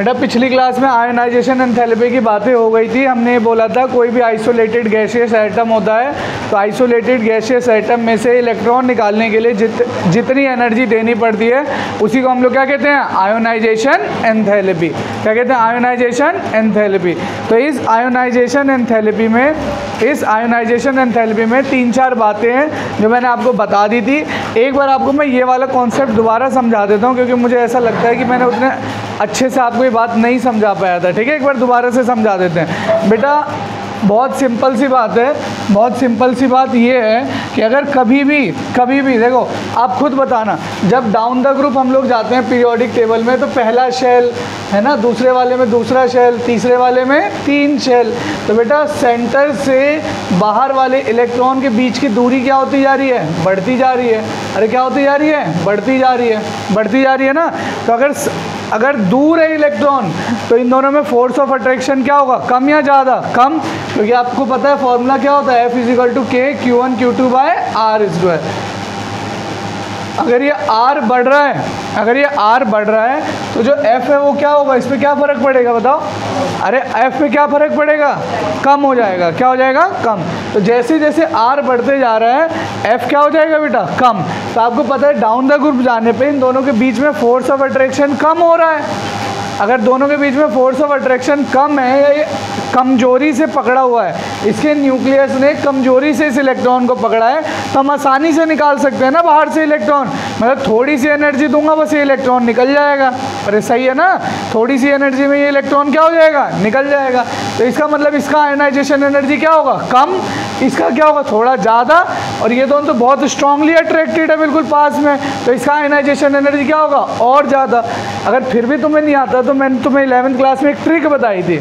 बेटा पिछली क्लास में आयोनाइजेशन एंथैल्पी की बातें हो गई थी। हमने बोला था कोई भी आइसोलेटेड गैसियस एटम होता है तो आइसोलेटेड गैसियस एटम में से इलेक्ट्रॉन निकालने के लिए जितनी एनर्जी देनी पड़ती है उसी को हम लोग क्या कहते हैं, आयोनाइजेशन एंथैल्पी। क्या कहते हैं, आयोनाइजेशन एंथैल्पी। तो इस आयोनाइजेशन एंथैल्पी में 3-4 बातें हैं जो मैंने आपको बता दी थी। एक बार आपको मैं ये वाला कॉन्सेप्ट दोबारा समझा देता हूँ क्योंकि मुझे ऐसा लगता है कि मैंने उतने अच्छे से आपको ये बात नहीं समझा पाया था। ठीक है, एक बार दोबारा से समझा देते हैं। बेटा बहुत सिंपल सी बात है, बहुत सिंपल सी बात ये है कि अगर कभी भी देखो आप खुद बताना, जब डाउन द ग्रुप हम लोग जाते हैं पीरियोडिक टेबल में तो पहला शेल है ना, दूसरे वाले में दूसरा शेल, तीसरे वाले में 3 शेल। तो बेटा सेंटर से बाहर वाले इलेक्ट्रॉन के बीच की दूरी क्या होती जा रही है, बढ़ती जा रही है। अरे क्या होती जा रही है, बढ़ती जा रही है ना। तो अगर दूर है इलेक्ट्रॉन तो इन दोनों में फोर्स ऑफ अट्रैक्शन क्या होगा, कम या ज़्यादा, कम, क्योंकि आपको पता है फॉर्मूला क्या होता है, F = K Q1 Q2 / R²। अगर ये R बढ़ रहा है तो जो F है वो क्या होगा, इस पर क्या फ़र्क पड़ेगा बताओ। अरे F पे क्या फ़र्क पड़ेगा, कम हो जाएगा। क्या हो जाएगा, कम। तो जैसे जैसे R बढ़ते जा रहा है F क्या हो जाएगा बेटा, कम। तो आपको पता है डाउन द ग्रुप जाने पे इन दोनों के बीच में फोर्स ऑफ अट्रैक्शन कम हो रहा है। अगर दोनों के बीच में फोर्स ऑफ अट्रैक्शन कम है या ये कमजोरी से पकड़ा हुआ है, इसके न्यूक्लियस ने कमजोरी से इस इलेक्ट्रॉन को पकड़ा है, तो हम आसानी से निकाल सकते हैं ना बाहर से इलेक्ट्रॉन। मतलब थोड़ी सी एनर्जी दूंगा बस ये इलेक्ट्रॉन निकल जाएगा। अरे सही है ना, थोड़ी सी एनर्जी में ये इलेक्ट्रॉन क्या हो जाएगा, निकल जाएगा। तो इसका मतलब इसका आयोनाइजेशन एनर्जी क्या होगा, कम, इसका क्या होगा, थोड़ा ज़्यादा। और ये दोनों तो बहुत स्ट्रांगली अट्रैक्टेड है बिल्कुल पास में, तो इसका आयोनाइजेशन एनर्जी क्या होगा, और ज़्यादा। अगर फिर भी तुम्हें नहीं आता तो मैंने तुम्हें 11th क्लास में एक ट्रिक बताई थी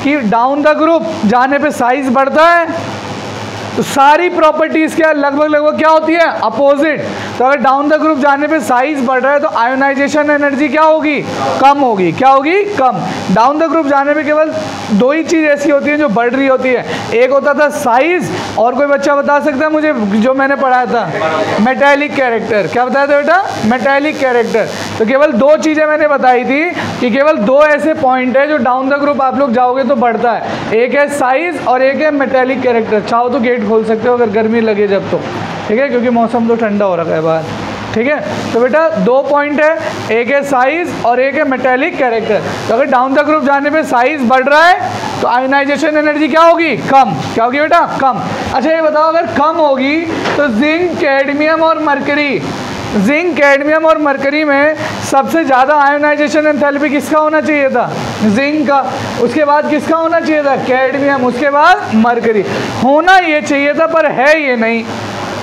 कि डाउन द ग्रुप जाने पे साइज बढ़ता है तो सारी प्रॉपर्टीज़ क्या लगभग क्या होती है, अपोजिट। तो अगर डाउन द ग्रुप जाने पे साइज बढ़ रहा है तो आयोनाइजेशन एनर्जी क्या होगी, कम होगी। क्या होगी, कम। डाउन द ग्रुप जाने पे केवल 2 ही चीज़ ऐसी होती है जो बढ़ रही होती है, एक होता था साइज, और कोई बच्चा बता सकता है मुझे जो मैंने पढ़ाया था, मेटेलिक कैरेक्टर। क्या बताया था बेटा, मेटेलिक कैरेक्टर। तो केवल 2 चीज़ें मैंने बताई थी कि केवल 2 ऐसे पॉइंट है जो डाउन द ग्रुप आप लोग जाओगे तो बढ़ता है, एक है साइज और एक है मेटेलिक कैरेक्टर। चाहो तो गेट खोल सकते हो अगर गर्मी लगे जब तो, ठीक है, क्योंकि मौसम तो ठंडा हो रखा है बाहर। ठीक है, तो बेटा 2 पॉइंट है, एक है साइज और एक है मेटेलिक कैरेक्टर। तो अगर डाउन द ग्रुप जाने पे साइज बढ़ रहा है तो आयोनाइजेशन एनर्जी क्या होगी, कम। क्या होगी बेटा, कम। अच्छा ये बताओ अगर कम होगी तो जिंक, कैडमियम और मरकरी में सबसे ज़्यादा आयोनाइजेशन एंथैल्पी किसका होना चाहिए था, जिंक का। उसके बाद किसका होना चाहिए था, कैडमियम। उसके बाद मरकरी। होना ये चाहिए था पर है ये नहीं।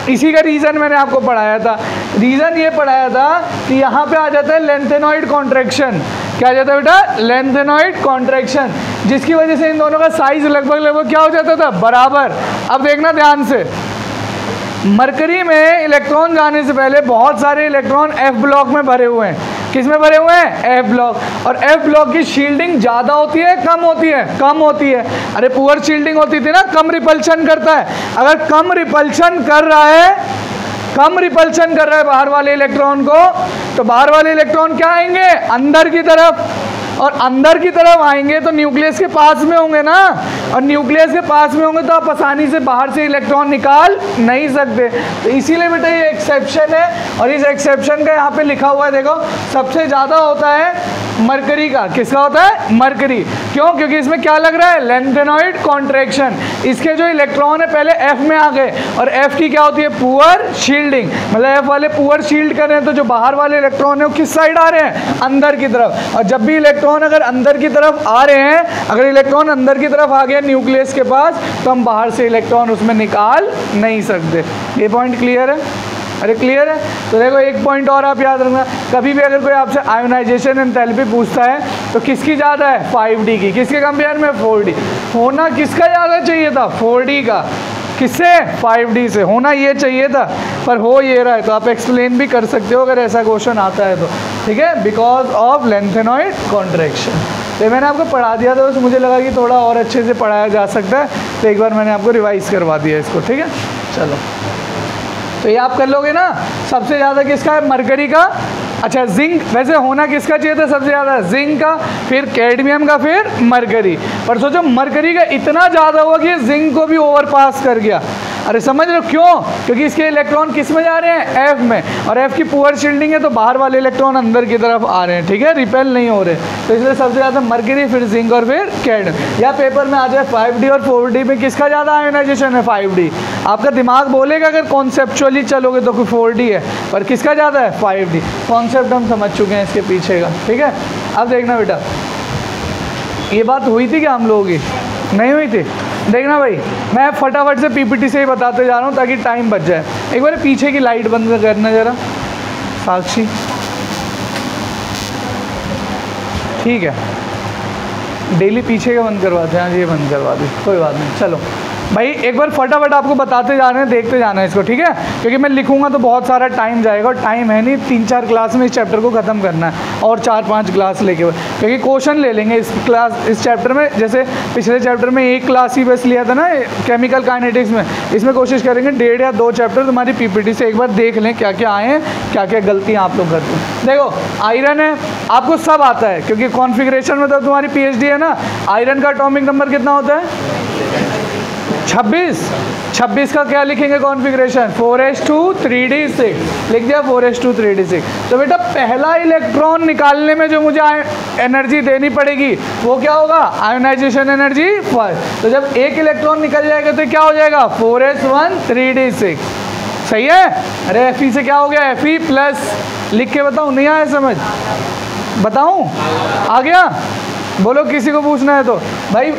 इसी का रीज़न मैंने आपको पढ़ाया था। रीज़न ये पढ़ाया था कि यहाँ पे आ जाता है लेंथेनॉइड कॉन्ट्रैक्शन। क्या आ जाता है बेटा, लेंथेनॉइड कॉन्ट्रैक्शन, जिसकी वजह से इन दोनों का साइज लगभग क्या हो जाता था, बराबर। अब देखना ध्यान से, मरकरी में इलेक्ट्रॉन जाने से पहले बहुत सारे इलेक्ट्रॉन F ब्लॉक में भरे हुए हैं। किस में भरे हुए हैं, F ब्लॉक। और F ब्लॉक की शील्डिंग ज़्यादा होती है, कम होती है, कम होती है। अरे पुअर शील्डिंग होती थी ना, कम रिपल्शन करता है। अगर कम रिपल्शन कर रहा है बाहर वाले इलेक्ट्रॉन को, तो बाहर वाले इलेक्ट्रॉन क्या आएंगे, अंदर की तरफ। और अंदर की तरफ आएंगे तो न्यूक्लियस के पास में होंगे ना, और न्यूक्लियस के पास में होंगे तो आप आसानी से बाहर से इलेक्ट्रॉन निकाल नहीं सकते। तो इसीलिए बेटा ये एक्सेप्शन है, और इस एक्सेप्शन का यहाँ पे लिखा हुआ है, देखो सबसे ज़्यादा होता है मरकरी का। किसका होता है, मरकरी। क्यों, क्योंकि इसमें क्या लग रहा है, लेंथेनॉइड कॉन्ट्रैक्शन। इसके जो इलेक्ट्रॉन है पहले F में आ गए, और F की क्या होती है, पुअर शील्डिंग। मतलब F वाले पुअर शील्ड कर रहे हैं तो जो बाहर वाले इलेक्ट्रॉन है वो किस साइड आ रहे हैं, अंदर की तरफ। और जब भी इलेक्ट्रॉन अगर अंदर की तरफ आ रहे हैं, अगर इलेक्ट्रॉन अंदर की तरफ आ गया न्यूक्लियस के पास, तो हम बाहर से इलेक्ट्रॉन उसमें निकाल नहीं सकते। ये पॉइंट क्लियर है, अरे क्लियर है। तो देखो एक पॉइंट और आप याद रखना, कभी भी अगर कोई आपसे आयोनाइजेशन एंथैल्पी पूछता है तो किसकी ज़्यादा है, 5D की। किसके कंपेयर में, 4D। होना किसका ज़्यादा चाहिए था, 4D का। किससे, 5D से होना ये चाहिए था, पर हो ये रहा है। तो आप एक्सप्लेन भी कर सकते हो अगर ऐसा क्वेश्चन आता है तो, ठीक है, बिकॉज ऑफ लेंथेनॉइड कॉन्ट्रैक्शन। तो मैंने आपको पढ़ा दिया था, बस मुझे लगा कि थोड़ा और अच्छे से पढ़ाया जा सकता है, तो एक बार मैंने आपको रिवाइज़ करवा दिया इसको, ठीक है। चलो तो ये आप कर लोगे ना। सबसे ज़्यादा किसका है, मरकरी का, अच्छा जिंक वैसे होना किसका चाहिए था सबसे ज़्यादा? जिंक का, फिर कैडमियम का, फिर मरकरी। पर सोचो मरकरी का इतना ज़्यादा हुआ कि जिंक को भी ओवरपास कर गया। अरे समझ रहे हो क्यों? क्योंकि इसके इलेक्ट्रॉन किस में जा रहे हैं? एफ में, और एफ की पुअर शील्डिंग है तो बाहर वाले इलेक्ट्रॉन अंदर की तरफ आ रहे हैं, ठीक है, रिपेल नहीं हो रहे। तो इसलिए सबसे ज़्यादा मरकरी, फिर जिंक और फिर कैडमियम। या पेपर में आ जाए 5D और 4D में किसका ज़्यादा आयोनाइजेशन है? 5D। आपका दिमाग बोलेगा अगर कॉन्सेप्चुअली चलोगे तो 4D है, पर किसका ज़्यादा है? 5D। कॉन्सेप्ट हम समझ चुके हैं इसके पीछे का, ठीक है। अब देखना बेटा, ये बात हुई थी क्या हम लोगों की? नहीं हुई थी? देखना भाई, मैं फटाफट से पीपीटी से ही बताते जा रहा हूँ ताकि टाइम बच जाए। एक बार पीछे की लाइट बंद करना ज़रा साक्षी, ठीक है। डेली पीछे का बंद करवाते हैं, ये बंद करवा दी, कोई बात नहीं। चलो भाई एक बार फटाफट आपको बताते जा रहे हैं, देखते जाना है इसको, ठीक है, क्योंकि मैं लिखूंगा तो बहुत सारा टाइम जाएगा, और टाइम है नहीं, 3-4 क्लास में इस चैप्टर को ख़त्म करना है, और 4-5 क्लास लेके, क्योंकि क्वेश्चन ले लेंगे इस चैप्टर में। जैसे पिछले चैप्टर में 1 क्लास ही बस लिया था ना केमिकल काइनेटिक्स में, इसमें कोशिश करेंगे 1.5 या 2 चैप्टर तुम्हारी पीपीटी से एक बार देख लें क्या क्या आए हैं, क्या क्या गलतियाँ आप लोग करते हैं। देखो आयरन है, आपको सब आता है क्योंकि कॉन्फिगरेशन में तो तुम्हारी PhD है ना। आयरन का एटॉमिक नंबर कितना होता है? 26 का क्या लिखेंगे कॉन्फ़िगरेशन? 4s2 3d6 लिख दिया, 4s2 3d6। तो बेटा पहला इलेक्ट्रॉन निकालने में जो मुझे एनर्जी देनी पड़ेगी वो क्या होगा? Ionization energy first. तो जब एक इलेक्ट्रॉन निकल जाएगा तो क्या हो जाएगा? 4s1 3d6। सही है? अरे Fe से क्या हो गया? Fe प्लस लिख के बताऊँ? नहीं आया समझ? बताऊँ? आ गया? बोलो किसी को पूछना है तो। भाई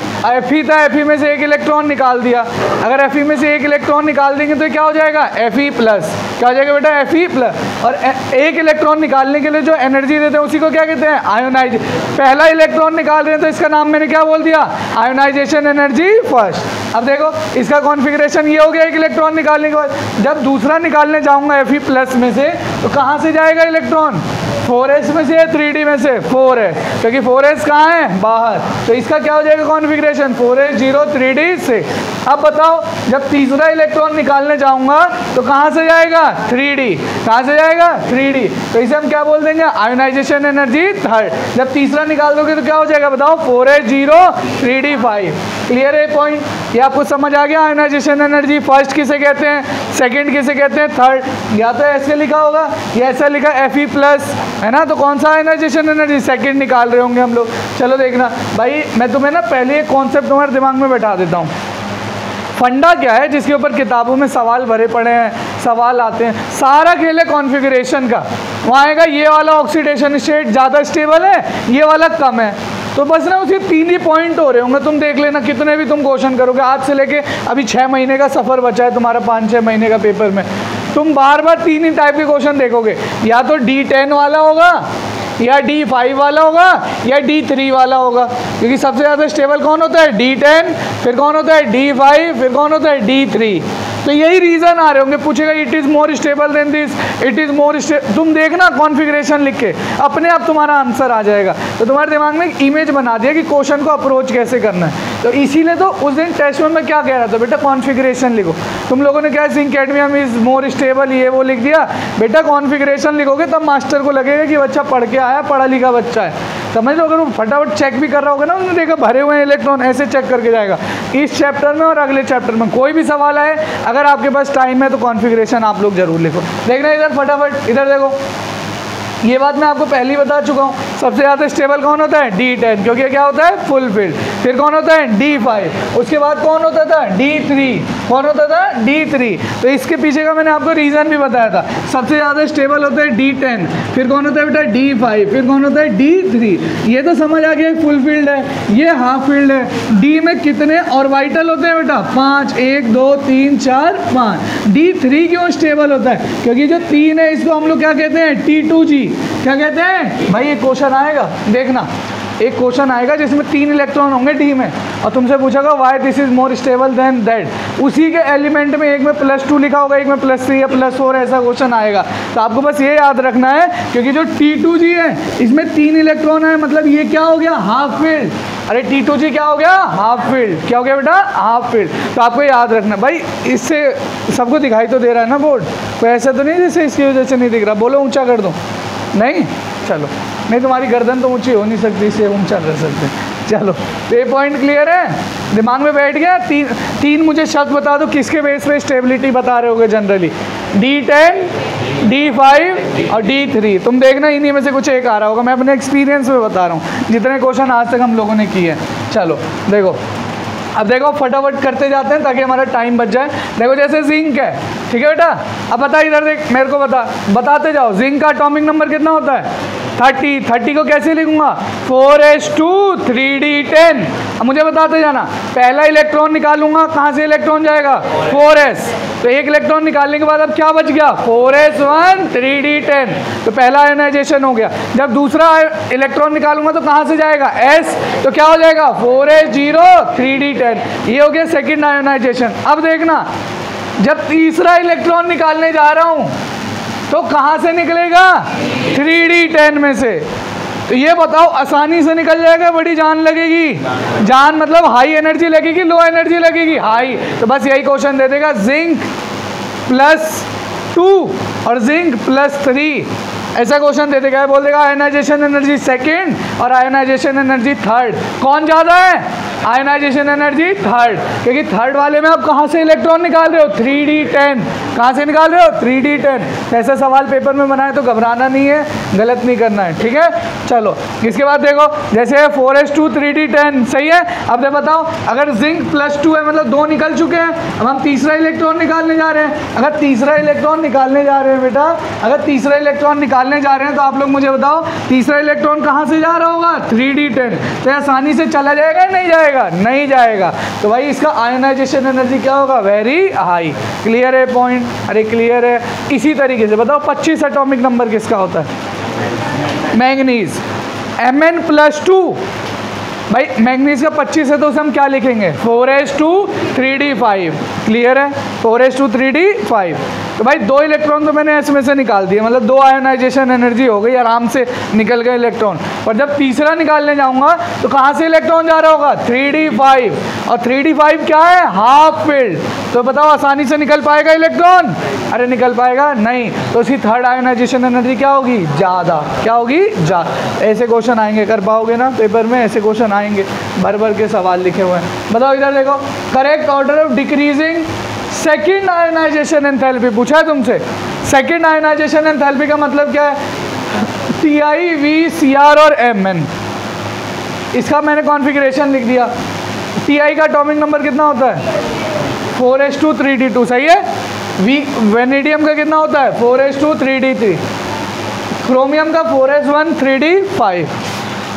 Fe था, Fe में से एक इलेक्ट्रॉन निकाल दिया, अगर Fe में से एक इलेक्ट्रॉन निकाल देंगे तो क्या हो जाएगा? Fe plus. क्या हो जाएगा बेटा? Fe plus. और एक इलेक्ट्रॉन निकालने के लिए जो एनर्जी देते हैं उसी को क्या कहते हैं? आयोनाइज। पहला इलेक्ट्रॉन निकाल रहे हैं तो इसका नाम मैंने क्या बोल दिया? Ionization energy first. अब देखो इसका कॉन्फ़िगरेशन ये हो गया एक इलेक्ट्रॉन निकालने के बाद। जब दूसरा निकालने जाऊँगा Fe प्लस में से तो कहाँ से जाएगा इलेक्ट्रॉन? 4s में से, 3d में से 4 है, क्योंकि 4s कहाँ है? बाहर। तो इसका क्या हो जाएगा कॉन्फ़िगरेशन? 4s0 3d6। अब बताओ जब तीसरा इलेक्ट्रॉन निकालने जाऊंगा तो कहाँ से जाएगा? 3d। कहाँ से जाएगा? 3d। तो इसे हम क्या बोल देंगे? Ionization energy third. जब तीसरा निकाल दोगे तो क्या हो जाएगा बताओ? 4s0 3d5। क्लियर है पॉइंट? ये आपको समझ आ गया? आयोनाइजेशन एनर्जी फर्स्ट किसे कहते हैं, सेकेंड किसे कहते हैं, थर्ड। या तो ऐसे लिखा होगा या ऐसा लिखा Fe प्लस, है ना। तो कौन सा आयोनाइजेशन एनर्जी? सेकंड निकाल रहे होंगे हम लोग। चलो देखना भाई, मैं तुम्हें ना पहले एक कॉन्सेप्ट तुम्हारे दिमाग में बैठा देता हूँ। फंडा क्या है जिसके ऊपर किताबों में सवाल भरे पड़े हैं, सवाल आते हैं, सारा खेल है कॉन्फ़िगरेशन का। वहाँ आएगा ये वाला ऑक्सीडेशन स्टेट ज़्यादा स्टेबल है, ये वाला कम है। तो बस ना उसी 3 ही पॉइंट हो रहे होंगे, तुम देख लेना कितने भी तुम क्वेश्चन करोगे। आज से लेके अभी 6 महीने का सफ़र बचा है तुम्हारा, 5-6 महीने का पेपर में, तुम बार बार 3 ही टाइप के क्वेश्चन देखोगे। या तो D10 वाला होगा, या D5 वाला होगा, या D3 वाला होगा। क्योंकि सबसे ज़्यादा स्टेबल कौन होता है? D10, फिर कौन होता है? D5, फिर कौन होता है? D3। तो यही रीज़न आ रहे होंगे, पूछेगा it is more stable then this, it is more stable. तुम देखना कॉन्फ़िगरेशन लिख के अपने आप तुम्हारा आंसर आ जाएगा। तो तुम्हारे दिमाग में एक इमेज बना दिया कि क्वेश्चन को अप्रोच कैसे करना है। तो इसीलिए तो उस दिन टेस्ट में मैं क्या कह रहा था, बेटा कॉन्फ़िगरेशन लिखो। तुम लोगों ने क्या zinc cadmium is more stable ये वो लिख दिया, बेटा कॉन्फ़िगरेशन लिखोगे तब मास्टर को लगेगा कि बच्चा पढ़ के आया, पढ़ा लिखा बच्चा है। समझ लो, अगर वो फटाफट चेक भी कर रहा होगा ना, उन्होंने देखा भरे हुए हैं इलेक्ट्रॉन, ऐसे चेक करके जाएगा। इस चैप्टर में और अगले चैप्टर में कोई भी सवाल आए, अगर आपके पास टाइम है तो कॉन्फ़िगरेशन आप लोग जरूर लिखो। देखना इधर फटाफट, इधर देखो, ये बात मैं आपको पहले ही बता चुका हूँ। सबसे ज़्यादा स्टेबल कौन होता है? D10, क्योंकि क्या होता है? Full field. फिर कौन होता है? D5। उसके बाद कौन होता था? D3। कौन होता था? D3। तो इसके पीछे का मैंने आपको रीज़न भी बताया था। सबसे ज़्यादा स्टेबल होता है D10, फिर कौन होता है बेटा? D5, फिर कौन होता है? D3। ये तो समझ आ गया, फुल फील्ड है, ये हाफ फील्ड है। D में कितने ऑर्बिटल होते हैं बेटा? 5, 1 2 3 4 5। D3 क्यों स्टेबल होता है? क्योंकि जो 3 है इसको हम लोग क्या कहते हैं? T2G। क्या कहते हैं भाई? एक क्वेश्चन आएगा, देखना एक क्वेश्चन आएगा जिसमें 3 इलेक्ट्रॉन होंगे D में, और तुमसे पूछेगा why this is more stable then that. उसी के एलिमेंट में एक में +2 लिखा होगा, एक में +3 या +4, ऐसा क्वेश्चन आएगा। तो आपको बस ये याद रखना है, क्योंकि जो T2G है इसमें 3 इलेक्ट्रॉन है, मतलब ये क्या हो गया? Half field. अरे T2G क्या हो गया? Half field. क्या हो गया बेटा? Half field. तो आपको याद रखना भाई, इससे सबको दिखाई तो दे रहा है ना बोर्ड? कोई ऐसा तो नहीं जैसे इसकी वजह से नहीं दिख रहा? बोलो ऊंचा कर दो। नहीं, चलो नहीं, तुम्हारी गर्दन तो ऊंची हो नहीं सकती, इससे ऊंचा रह सकते। चलो तो ये पॉइंट क्लियर है, दिमाग में बैठ गया। तीन मुझे शब्द बता दो किसके बेस पे स्टेबिलिटी बता रहे होगे जनरली, D10, D5 और D3। तुम देखना इन्हीं में से कुछ एक आ रहा होगा, मैं अपने एक्सपीरियंस में बता रहा हूँ जितने क्वेश्चन आज तक हम लोगों ने किए हैं। चलो देखो, अब देखो फटाफट करते जाते हैं ताकि हमारा टाइम बच जाए। देखो जैसे जिंक है, ठीक है बेटा, अब बता इधर देख, मेरे को बताते जाओ। जिंक का एटॉमिक नंबर कितना होता है? 30 को कैसे लिखूंगा? 4s2 3d10। अब मुझे बताते जाना, पहला इलेक्ट्रॉन निकालूंगा, कहाँ से इलेक्ट्रॉन जाएगा? 4s, तो एक इलेक्ट्रॉन निकालने के बाद अब क्या बच गया? 4s1 3d10, तो पहला आयोनाइजेशन हो गया। जब दूसरा इलेक्ट्रॉन निकालूंगा तो कहाँ से जाएगा? s, तो क्या हो जाएगा? 4s0 3d10, ये हो गया सेकेंड आयोनाइजेशन। अब देखना, जब तीसरा इलेक्ट्रॉन निकालने जा रहा हूँ तो कहाँ से निकलेगा? 3d10 में से। तो ये बताओ, आसानी से निकल जाएगा, बड़ी जान लगेगी? जान मतलब हाई एनर्जी लगेगी, लो एनर्जी लगेगी? हाई। तो बस यही क्वेश्चन दे देगा, जिंक +2 और जिंक +3, ऐसा क्वेश्चन दे देगा। बोल देगा आयनाइजेशन एनर्जी सेकेंड और आयनाइजेशन एनर्जी थर्ड, कौन ज़्यादा है? आयनाइजेशन एनर्जी थर्ड, क्योंकि थर्ड वाले में आप कहाँ से इलेक्ट्रॉन निकाल रहे हो? 3d10। कहाँ से निकाल रहे हो? 3d10। ऐसा सवाल पेपर में बनाए तो घबराना नहीं है, गलत नहीं करना है, ठीक है। चलो इसके बाद देखो, जैसे 4s2 3d10, सही है। अब जब बताओ, अगर जिंक +2 है मतलब 2 निकल चुके हैं, अब हम तीसरा इलेक्ट्रॉन निकालने जा रहे हैं। अगर तीसरा इलेक्ट्रॉन निकालने जा रहे हैं बेटा, अगर तीसरा इलेक्ट्रॉन निकालने जा रहे हैं तो आप लोग मुझे बताओ, तीसरा इलेक्ट्रॉन कहाँ से जा रहा होगा? 3d10। तो आसानी से चला जाएगा या नहीं जाएगा? नहीं जाएगा। तो भाई इसका आयनाइजेशन एनर्जी क्या होगा? Very high. क्लियर है पॉइंट? अरे क्लियर है। इसी तरीके से बताओ 25 एटॉमिक नंबर किसका होता है? Manganese, Mn+2। भाई मैंगनीज का 25 है तो उसे हम क्या लिखेंगे? 4s2 3d5। क्लियर है? 4s2 3d5। तो भाई 2 इलेक्ट्रॉन तो मैंने इसमें से निकाल दिए, मतलब 2 आयोनाइजेशन एनर्जी हो गई, आराम से निकल गए इलेक्ट्रॉन। और जब तीसरा निकालने जाऊंगा तो कहाँ से इलेक्ट्रॉन जा रहा होगा? 3d5, और 3d5 क्या है? Half field. तो बताओ आसानी से निकल पाएगा इलेक्ट्रॉन? अरे निकल पाएगा नहीं। तो उसकी थर्ड आयोनाइजेशन एनर्जी क्या होगी? ज़्यादा। क्या होगी? ज़्यादा। ऐसे क्वेश्चन आएंगे, कर पाओगे ना पेपर में? ऐसे क्वेश्चन आएंगे, भर भर के सवाल लिखे हुए हैं। बताओ इधर देखो, correct order of decreasing second ionization enthalpy पूछा है तुमसे। सेकेंड आयोनाइजेशन एंथैल्पी का मतलब क्या है? Ti, V, Cr और Mn। इसका मैंने कॉन्फ़िगरेशन लिख दिया। Ti का एटॉमिक नंबर कितना होता है? 4s2 3d2, सही है। वेनेडियम का कितना होता है? 4s2 3d3। क्रोमियम का 4s1 3d5।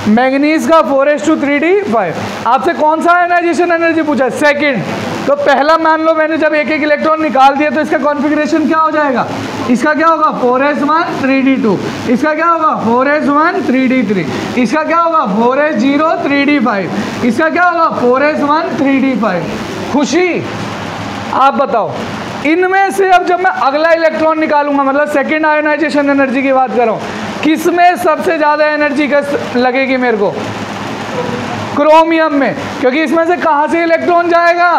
मैंगनीज का 4s2 3d5। आपसे कौन सा आयोनाइजेशन एनर्जी पूछा है? सेकंड। तो पहला मान लो मैंने जब एक एक इलेक्ट्रॉन निकाल दिया तो इसका कॉन्फ़िगरेशन क्या हो जाएगा? इसका क्या होगा? 4s1 3d2। इसका क्या होगा? 4s1 3d3। इसका क्या होगा? 4s0 3d5। इसका क्या होगा? 4s1 3d5। खुशी? आप बताओ, इनमें से अब जब मैं अगला इलेक्ट्रॉन निकालूंगा, मतलब सेकेंड आयोनाइजेशन एनर्जी की बात कर रहा हूँ, किस में सबसे ज़्यादा एनर्जी लगेगी मेरे को? क्रोमियम में, क्योंकि इसमें से कहाँ से इलेक्ट्रॉन जाएगा?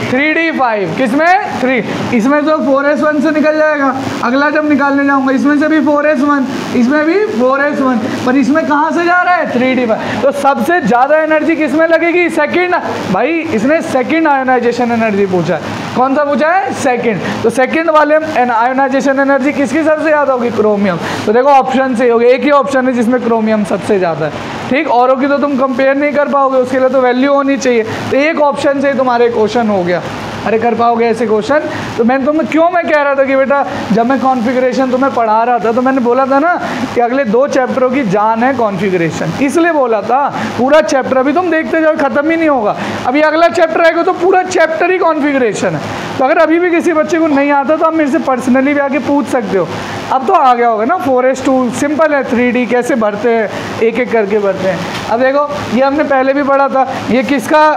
3d5। किसमें? 3। इसमें तो 4s1 से निकल जाएगा। अगला जब निकालने जाऊंगा इसमें से भी 4s1, इसमें भी 4s1, पर इसमें कहाँ से जा रहा है? 3d5। तो सबसे ज़्यादा एनर्जी किसमें लगेगी? सेकंड। भाई इसने सेकंड आयोनाइजेशन एनर्जी पूछा है। कौन सा पूछा है? सेकंड। तो सेकंड वाले आयोनाइजेशन एनर्जी किसकी सबसे ज़्यादा होगी? क्रोमियम। तो देखो ऑप्शन से होगी, एक ही ऑप्शन है जिसमें क्रोमियम सबसे ज़्यादा है, ठीक। औरों की तो तुम कंपेयर नहीं कर पाओगे, उसके लिए तो वैल्यू होनी चाहिए। तो एक ऑप्शन से तुम्हारे क्वेश्चन हो गया। अरे कर पाओगे ऐसे क्वेश्चन? तो मैं कह रहा था कि बेटा जब मैं कॉन्फ़िगरेशन तुम्हें पढ़ा रहा था तो मैंने बोला था ना कि अगले 2 चैप्टरों की जान है कॉन्फ़िगरेशन, इसलिए बोला था। पूरा चैप्टर अभी तुम देखते जाओ, ख़त्म ही नहीं होगा। अभी अगला चैप्टर आएगा तो पूरा चैप्टर ही कॉन्फ़िगरेशन है। तो अगर अभी भी किसी बच्चे को नहीं आता तो आप मेरे से पर्सनली भी आके पूछ सकते हो। अब तो आ गया होगा ना 4s2, सिंपल है। 3D कैसे भरते हैं, एक एक करके भरते हैं। अब देखो ये हमने पहले भी पढ़ा था, ये किसका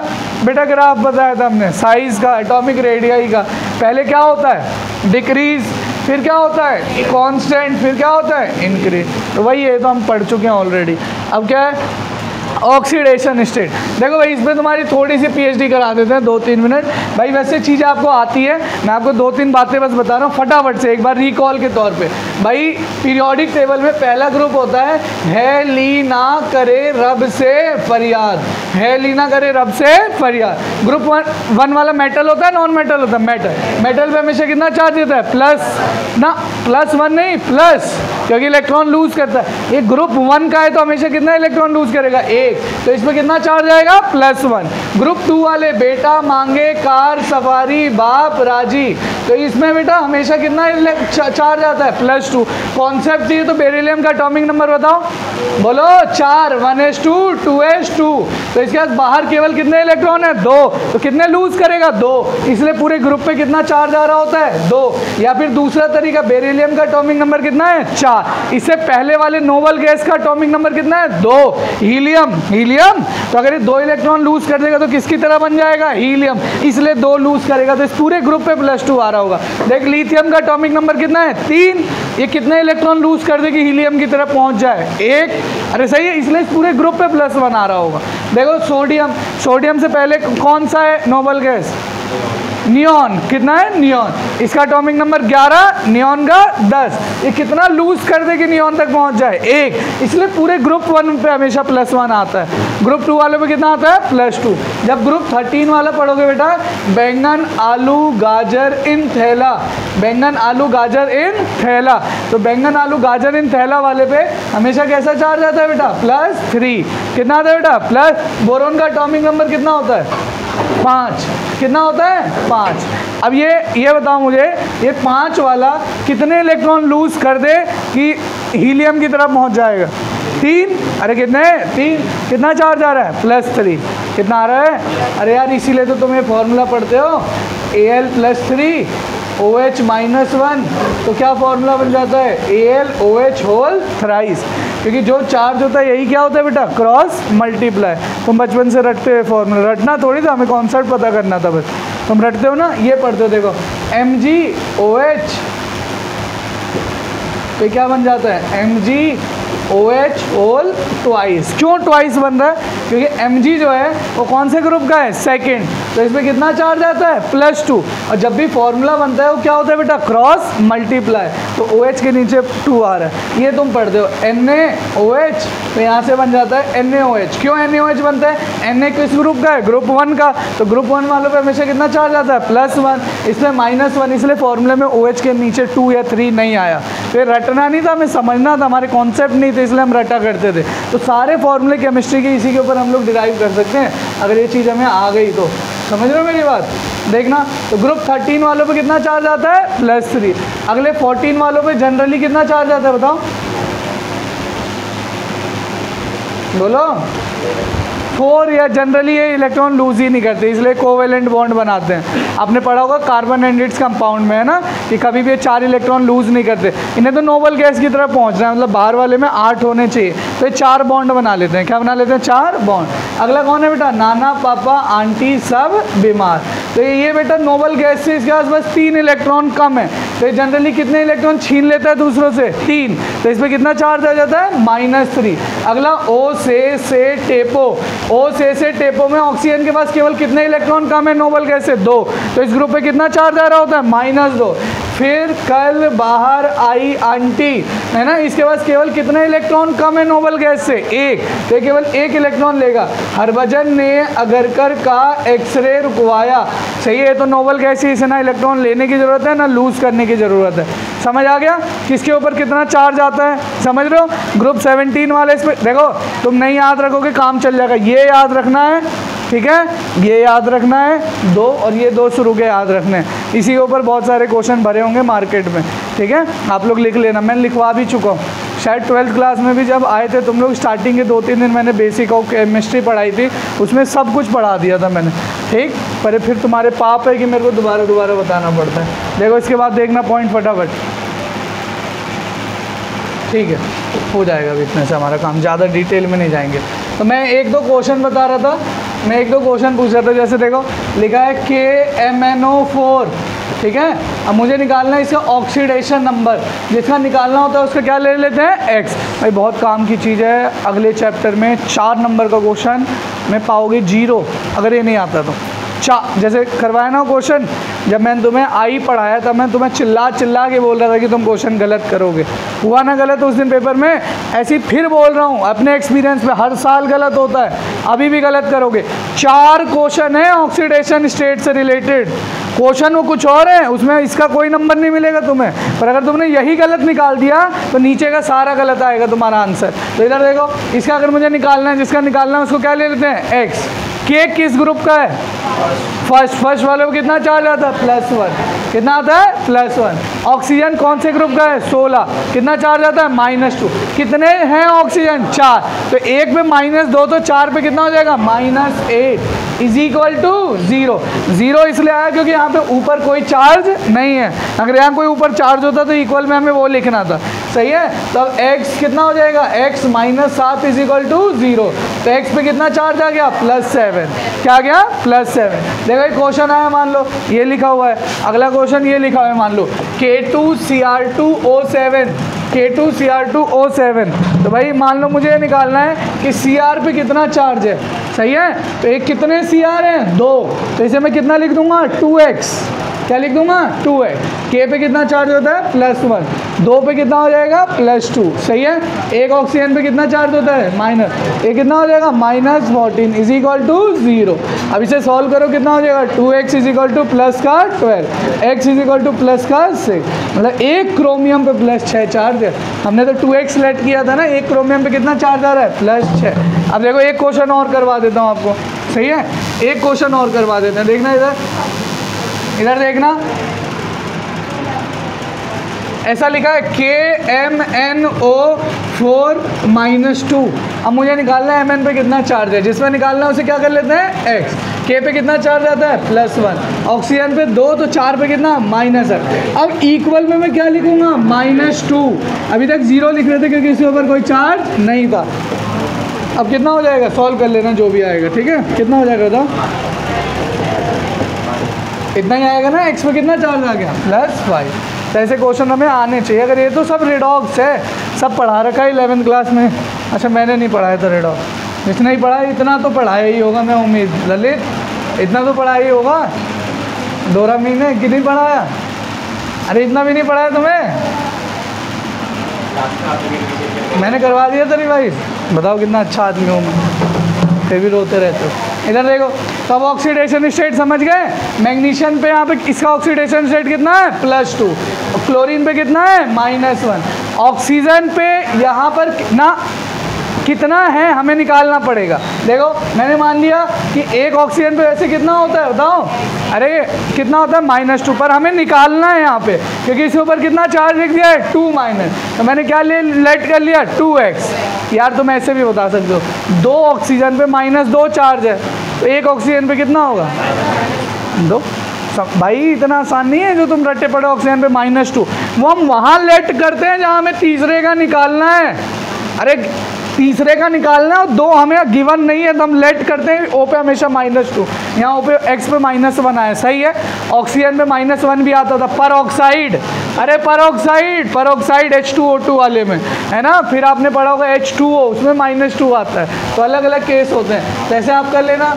बेटा ग्राफ बताया था हमने? साइज़ का, एटॉमिक रेडियाई का। पहले क्या होता है? डिक्रीज, फिर क्या होता है? कांस्टेंट, फिर क्या होता है? इंक्रीज। तो वही है, तो हम पढ़ चुके हैं ऑलरेडी। अब क्या है? Oxidation state. देखो भाई इसमें तुम्हारी थोड़ी सी पीएचडी करा देते हैं 2-3 मिनट। भाई वैसे चीज़ें आपको आती है, मैं आपको 2-3 बातें बस बता रहा हूँ फटाफट से, एक बार रिकॉल के तौर पे। भाई पीरियोडिक टेबल में पहला ग्रुप होता है ली ना करे रब से फरियाद, है ली ना करे रब से फरियाद। ग्रुप 1 वाला मेटल होता है, नॉन मेटल होता है मेटल। मेटल पे हमेशा कितना चार्ज देता है? प्लस ना, +1 नहीं प्लस, क्योंकि इलेक्ट्रॉन लूज करता है। ये ग्रुप 1 का है तो हमेशा कितना इलेक्ट्रॉन लूज करेगा? 1, तो इसमें कितना चार्ज आएगा? +1। ग्रुप 2 वाले बेटा मांगे कार सवारी बाप राजी, तो इसमें बेटा हमेशा कितना चार्ज आता है? +2। कॉन्सेप्ट चाहिए तो बेरिलियम का एटॉमिक नंबर बताओ, बोलो 4, 1s2 2s2। तो इसके बाद बाहर केवल कितने इलेक्ट्रॉन है? 2, तो कितने लूज करेगा? 2, इसलिए पूरे ग्रुप पे कितना चार्ज आ रहा होता है? 2। या फिर दूसरा तरीका, बेरिलियम का एटॉमिक नंबर कितना है? 4। इससे पहले वाले नोबल गैस का एटॉमिक नंबर कितना है? 2। हीलियम, हीलियम तो अगर ये 2 इलेक्ट्रॉन लूज कर देगा तो किसकी तरह बन जाएगा? हीलियम, इसलिए 2 लूज करेगा, तो इस पूरे ग्रुप पे +2 आ रहा होगा। देख लिथियम का एटॉमिक नंबर कितना है? 3, ये कितने इलेक्ट्रॉन लूज कर देगी हीलियम की तरफ पहुंच जाए? 1। अरे सही है, इसलिए इस पूरे ग्रुप पे +1 आ रहा होगा। देखो सोडियम, सोडियम से पहले कौन सा है नोबल गैस? नियॉन, कितना है? नियॉन, इसका एटॉमिक नंबर 11, नियॉन का 10। ये कितना लूज कर दे कि नियॉन तक पहुंच जाए? 1, इसलिए पूरे ग्रुप 1 पे हमेशा +1 आता है। ग्रुप 2 वाले पे कितना आता है? +2। जब ग्रुप 13 वाला पढ़ोगे बेटा, बैंगन आलू गाजर इन थैला, बैंगन आलू गाजर इन थैला, तो बैंगन आलू गाजर इन थैला वाले पे हमेशा कैसा चार्ज आता है बेटा? +3। कितना आता है बेटा? प्लस। बोरोन का एटॉमिक नंबर कितना होता है? 5। कितना होता है? 5। अब ये बताओ मुझे, ये 5 वाला कितने इलेक्ट्रॉन लूज कर दे कि हीलियम की तरफ पहुंच जाएगा? 3। अरे कितने? 3। कितना चार्ज आ रहा है? +3। कितना आ रहा है? अरे यार इसीलिए तो तुम ये फॉर्मूला पढ़ते हो, Al + 3 OH -1, तो क्या फॉर्मूला बन जाता है? AlOH होल थ्राइस, क्योंकि जो चार्ज होता है यही क्या होता है बेटा? Cross multiply. तुम बचपन से रटते हुए फॉर्मूला, रटना थोड़ी था, हमें कॉन्सेप्ट पता करना था बस। तुम रटते हो ना, ये पढ़ते हो, देखो MgOH, तो क्या बन जाता है? MgOH whole twice. क्यों ट्वाइस बन रहा है? क्योंकि Mg जो है वो कौन से ग्रुप का है? सेकंड, तो इसमें कितना चार्ज आता है? +2। और जब भी फॉर्मूला बनता है वो क्या होता है बेटा? क्रॉस मल्टीप्लाई, तो OH के नीचे 2 आ रहा है, ये तुम पढ़ते हो। NaOH, तो यहाँ से बन जाता है NaOH। क्यों NaOH बनता है? Na किस ग्रुप का है? ग्रुप 1 का, तो ग्रुप 1 वालों पे हमेशा कितना चार्ज आता है? +1, इसमें -1, इसलिए फॉर्मूले में OH के नीचे 2 या 3 नहीं आया। तो रटना नहीं था, हमें समझना था, हमारे कॉन्सेप्ट नहीं थे, इसलिए हम रटा करते थे। तो सारे फॉर्मूले केमिस्ट्री के इसी के ऊपर हम लोग डिराइव कर सकते हैं, अगर ये चीज़ हमें आ गई तो। समझ रहे हो मेरी बात? देखना, तो ग्रुप 13 वालों पे कितना चार्ज आता है? +3। अगले 14 वालों पे जनरली कितना चार्ज आता है बताओ, बोलो? 4, या जनरली ये इलेक्ट्रॉन लूज ही नहीं करते, इसलिए कोवेलेंट बॉन्ड बनाते हैं। आपने पढ़ा होगा कार्बन एंड इट्स कंपाउंड में, है ना, कि कभी भी ये 4 इलेक्ट्रॉन लूज नहीं करते। इन्हें तो नोबल गैस की तरफ पहुंचना है, मतलब बाहर वाले में 8 होने चाहिए, तो ये 4 बॉन्ड बना लेते हैं। क्या बना लेते हैं? 4 बॉन्ड। अगला कौन है बेटा? नाना पापा आंटी सब बीमार, तो ये बेटा नोबल गैस से इसके पास बस 3 इलेक्ट्रॉन कम है, तो ये जनरली कितने इलेक्ट्रॉन छीन लेता है दूसरों से? 3, तो इसमें कितना चार्ज आ जाता है? -3। अगला O से टेपो, O से टेपो में ऑक्सीजन के पास केवल कितने इलेक्ट्रॉन कम है नोबल गैस से? 2, तो इस ग्रुप पे कितना चार्ज आ रहा होता है? -2। फिर कल बाहर आई आंटी, है ना, इसके पास केवल कितने इलेक्ट्रॉन कम है नोबल गैस से? 1, तो केवल 1 इलेक्ट्रॉन लेगा। हरभजन ने अगरकर का एक्सरे रुकवाया, सही है, तो नोबल गैस ही, इसे ना इलेक्ट्रॉन लेने की ज़रूरत है ना लूज करने की ज़रूरत है। समझ आ गया किसके ऊपर कितना चार्ज आता है? समझ रहे हो? ग्रुप 17 वाले, इस पर देखो, तुम नहीं याद रखोगे काम चल जाएगा, ये याद रखना है, ठीक है, ये याद रखना है 2, और ये 2 शुरू के याद रखने हैं। इसी के ऊपर बहुत सारे क्वेश्चन भरे होंगे मार्केट में, ठीक है, आप लोग लिख लेना, मैं लिखवा भी चुका हूँ। शायद 12th क्लास में भी जब आए थे तुम लोग, स्टार्टिंग के 2-3 दिन मैंने बेसिक ऑफ केमिस्ट्री पढ़ाई थी, उसमें सब कुछ पढ़ा दिया था मैंने, ठीक। पर फिर तुम्हारे पाप है कि मेरे को दोबारा बताना पड़ता है। देखो इसके बाद देखना पॉइंट फटाफट, ठीक है, हो जाएगा अभी इतने से हमारा काम, ज़्यादा डिटेल में नहीं जाएंगे। तो मैं 1-2 क्वेश्चन बता रहा था, मैं 1-2 क्वेश्चन पूछ रहा था। जैसे देखो लिखा है KMnO4, ठीक है। अब मुझे निकालना है इसका ऑक्सीडेशन नंबर, जिसका निकालना होता है उसका क्या ले लेते हैं, x। भाई बहुत काम की चीज़ है, अगले चैप्टर में 4 नंबर का क्वेश्चन में पाओगे 0 अगर ये नहीं आता तो। जैसे करवाया ना क्वेश्चन, जब मैंने तुम्हें आई पढ़ाया तब मैं तुम्हें चिल्ला चिल्ला के बोल रहा था कि तुम क्वेश्चन गलत करोगे, हुआ ना गलत उस दिन पेपर में। ऐसे फिर बोल रहा हूँ अपने एक्सपीरियंस पे, हर साल गलत होता है, अभी भी गलत करोगे। 4 क्वेश्चन है ऑक्सीडेशन स्टेट से रिलेटेड, क्वेश्चन वो कुछ और है, उसमें इसका कोई नंबर नहीं मिलेगा तुम्हें, पर अगर तुमने यही गलत निकाल दिया तो नीचे का सारा गलत आएगा तुम्हारा आंसर। तो इधर देखो, इसका अगर मुझे निकालना है, जिसका निकालना है उसको क्या ले लेते हैं, x। के किस ग्रुप का है, फर्स्ट वाले को कितना चार्ज आता है, +1। कितना आता है, +1। ऑक्सीजन कौन से ग्रुप का है, 16। कितना चार्ज आता है, -2। कितने हैं ऑक्सीजन, 4। तो 1 पे -2 तो 4 पे कितना हो जाएगा, -8 इज इक्वल टू 0। 0 इसलिए आया क्योंकि यहाँ पे ऊपर कोई चार्ज नहीं है, अगर यहाँ कोई ऊपर चार्ज होता तो इक्वल में हमें वो लिखना था, सही है। तो अब x कितना हो जाएगा, x -7 इज इक्वल टू 0। तो x पे कितना चार्ज आ गया, +7। क्या आ गया, +7। देखो एक क्वेश्चन आया, मान लो ये लिखा हुआ है, अगला क्वेश्चन ये लिखा हुआ है, मान लो K2Cr2O7, K2Cr2O7। तो भाई मान लो मुझे ये निकालना है कि Cr पे कितना चार्ज है, सही है। तो एक कितने Cr हैं, 2, तो इसे मैं कितना लिख दूंगा, 2x। क्या लिख दूंगा, 2x। K पे कितना चार्ज होता है, +1। 2 पे कितना हो जाएगा, +2, सही है। एक ऑक्सीजन पे कितना चार्ज होता है, माइनस, ये कितना हो जाएगा, -14 इज इक्वल टू 0। अब इसे सॉल्व करो, कितना हो जाएगा, 2x is equal two plus का 12, x is equal two plus का 6। मतलब एक क्रोमियम पे +6 चार्ज है, हमने तो 2x लेट किया था ना, एक क्रोमियम पे कितना चार्ज आ रहा है, +6। अब देखो एक क्वेश्चन और करवा देता हूँ आपको, सही है, एक क्वेश्चन और करवा देते हैं, देखना इधर देखना, ऐसा लिखा है KMnO4 -2। अब मुझे निकालना है Mn पे कितना चार्ज है, जिसमें निकालना है उसे क्या कर लेते हैं, x। K पे कितना चार्ज आता है, +1। ऑक्सीजन पे 2, तो 4 पे कितना, -1। अब इक्वल में मैं क्या लिखूंगा, -2। अभी तक 0 लिख रहे थे क्योंकि इसके ऊपर कोई चार्ज नहीं था। अब कितना हो जाएगा, सॉल्व कर लेना जो भी आएगा, ठीक है। कितना हो जाएगा बताओ, इतना ही आएगा ना, x पे कितना चार्ज आ गया, +5। तो ऐसे क्वेश्चन हमें आने चाहिए। अगर ये तो सब रेडॉक्स है, सब पढ़ा रखा है 11th क्लास में। अच्छा मैंने नहीं पढ़ाया था रेडॉक्स, जिसने नहीं पढ़ा इतना तो पढ़ाया ही होगा, मैं उम्मीद, ललित इतना तो पढ़ाया ही होगा। डोरामी ने कि नहीं पढ़ाया, अरे इतना भी नहीं पढ़ाया तुम्हें, मैंने करवा दिया था रिवाइज। बताओ कितना अच्छा आदमी हूँ मैं, फिर भी रोते रहते हो। इधर देखो, तो अब ऑक्सीडेशन स्टेट समझ गए। मैग्नीशियम पे यहाँ पे इसका ऑक्सीडेशन स्टेट कितना है, +2। और क्लोरीन पे कितना है, -1। ऑक्सीजन पे यहाँ पर कितना है हमें निकालना पड़ेगा। देखो मैंने मान लिया कि एक ऑक्सीजन पे वैसे कितना होता है बताओ, अरे कितना होता है, -2, पर हमें निकालना है यहाँ पे क्योंकि इसके ऊपर कितना चार्ज लिख दिया है, 2-। तो मैंने क्या लेट कर लिया, 2x। यार तुम ऐसे भी बता सकते हो, 2 ऑक्सीजन पे -2 चार्ज है, तो एक ऑक्सीजन पे कितना होगा, 2। भाई इतना आसान नहीं है जो तुम रट्टे पड़े ऑक्सीजन पे -2, वो हम वहाँ लेट करते हैं जहाँ हमें तीसरे का निकालना है। अरे तीसरे का निकालना है, 2 हमें गिवन नहीं है तो हम लेट करते हैं ओ पे हमेशा -2, यहाँ ओ पे x पे -1 आया, सही है। ऑक्सीजन पे -1 भी आता था, पर ऑक्साइड, अरे पर ऑक्साइड H2O2 वाले में है ना, फिर आपने पढ़ा होगा H2O, उसमें -2 आता है। तो अलग अलग केस होते हैं, जैसे आप कर लेना।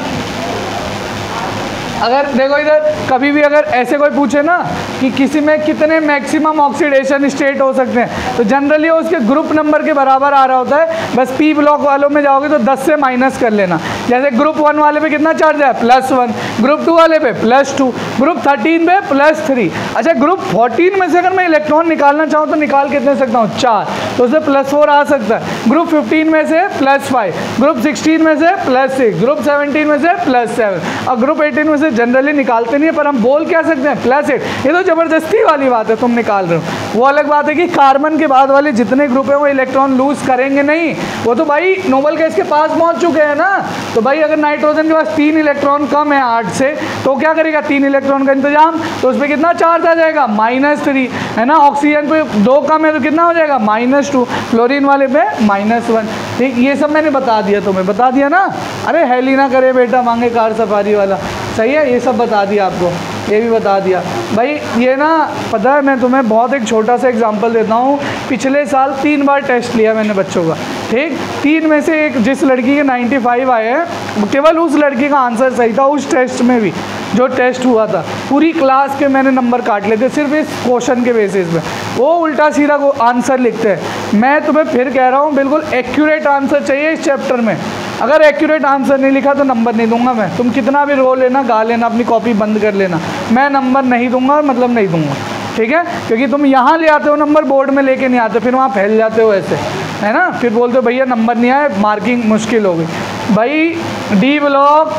अगर देखो इधर कभी भी अगर ऐसे कोई पूछे ना कि किसी में कितने मैक्सिमम ऑक्सीडेशन स्टेट हो सकते हैं, तो जनरली उसके ग्रुप नंबर के बराबर आ रहा होता है। बस पी ब्लॉक वालों में जाओगे तो 10 से माइनस कर लेना। जैसे ग्रुप 1 वाले पे कितना चार्ज है, +1, ग्रुप 2 वाले पे +2, ग्रुप 13 पे +3। अच्छा ग्रुप 14 में से अगर मैं इलेक्ट्रॉन निकालना चाहूँ तो निकाल कितने सकता हूँ, 4, तो उससे +4 आ सकता है। ग्रुप 15 में से +5, ग्रुप 16 में से +6, ग्रुप 17 में से +7 और ग्रुप 18 में से जनरली निकालते नहीं है, पर हम बोल क्या सकते हैं, +8। ये तो जबरदस्ती वाली बात है, तुम निकाल रहे हो। वो अलग बात है कि कार्बन के बाद वाले जितने ग्रुप है वो इलेक्ट्रॉन लूज करेंगे नहीं, वो तो भाई नोबल गैस के पास पहुंच चुके हैं ना। तो भाई अगर नाइट्रोजन के पास 3 इलेक्ट्रॉन कम है 8 से, तो क्या करेगा, 3 इलेक्ट्रॉन का इंतजाम, तो उस पर कितना चार्ज आ जाएगा, -3, है ना। ऑक्सीजन पे 2 कम है तो कितना हो जाएगा, -2, फ्लोरीन वाले पे -1। ठीक, ये सब मैंने बता दिया, तुम्हें बता दिया ना। अरे हेली ना करे बेटा मांगे कार सफारी वाला, सही है, ये सब बता दिया आपको। ये भी बता दिया भाई। ये ना पता है, मैं तुम्हें बहुत एक छोटा सा एग्जांपल देता हूँ। पिछले साल 3 बार टेस्ट लिया मैंने बच्चों का, ठीक। 3 में से एक जिस लड़की के 95 आए हैं, केवल उस लड़की का आंसर सही था उस टेस्ट में भी जो टेस्ट हुआ था। पूरी क्लास के मैंने नंबर काट लेते सिर्फ इस क्वेश्चन के बेसिस पे। वो उल्टा सीधा आंसर लिखते हैं। मैं तुम्हें फिर कह रहा हूँ, बिल्कुल एक्यूरेट आंसर चाहिए इस चैप्टर में। अगर एक्यूरेट आंसर नहीं लिखा तो नंबर नहीं दूंगा मैं। तुम कितना भी रो लेना, गा लेना, अपनी कॉपी बंद कर लेना, मैं नंबर नहीं दूंगा और मतलब नहीं दूंगा, ठीक है। क्योंकि तुम यहाँ ले आते हो नंबर, बोर्ड में लेके नहीं आते, फिर वहाँ फैल जाते हो ऐसे, है ना। फिर बोलते हो भैया नंबर नहीं आए, मार्किंग मुश्किल हो गई। भाई डी ब्लॉक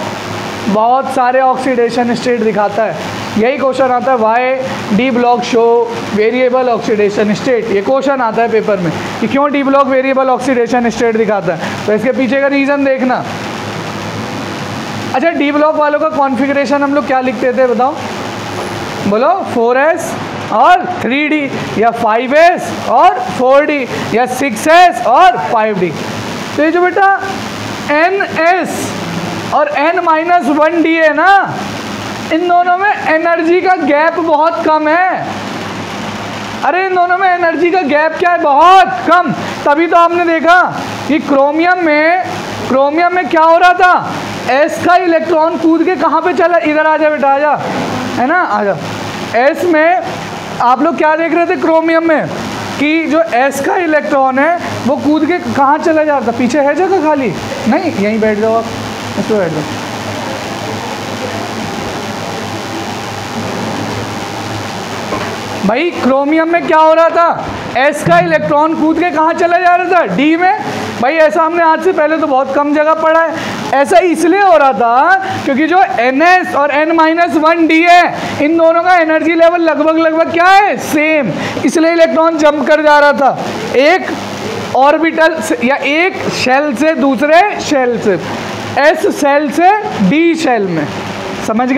बहुत सारे ऑक्सीडेशन स्टेट दिखाता है। यही क्वेश्चन आता है, why D block show variable oxidation state. ये क्वेश्चन आता है पेपर में कि क्यों D block variable oxidation state दिखाता है। तो इसके पीछे का रीज़न देखना। अच्छा, डी ब्लॉक वालों का कॉन्फ़िगरेशन हम लोग क्या लिखते थे बताओ, बोलो। 4s और 3d, या 5s और 4d, या 6s और 5d। तो ये जो बेटा ns और n-1d है ना, इन दोनों में एनर्जी का गैप बहुत कम है। अरे इन दोनों में एनर्जी का गैप क्या है, बहुत कम। तभी तो आपने देखा कि क्रोमियम में क्या हो रहा था, s का इलेक्ट्रॉन कूद के कहाँ पे चला, इधर आ जा बेटा, आ जा, है ना, आ जा। s में आप लोग क्या देख रहे थे क्रोमियम में, कि जो s का इलेक्ट्रॉन है वो कूद के कहाँ चला जा रहा था। पीछे है जगह खाली? नहीं, यहीं बैठ जाओ आप, इसको बैठ जाओ। भाई क्रोमियम में क्या हो रहा था, s का इलेक्ट्रॉन कूद के कहाँ चला जा रहा था, d में। भाई ऐसा हमने आज से पहले तो बहुत कम जगह पढ़ा है। ऐसा इसलिए हो रहा था क्योंकि जो ns और n-1d है, इन दोनों का एनर्जी लेवल लगभग क्या है, सेम। इसलिए इलेक्ट्रॉन जंप कर जा रहा था एक ऑर्बिटल से, या एक शेल से दूसरे शेल से, s शेल से d शेल में। समझ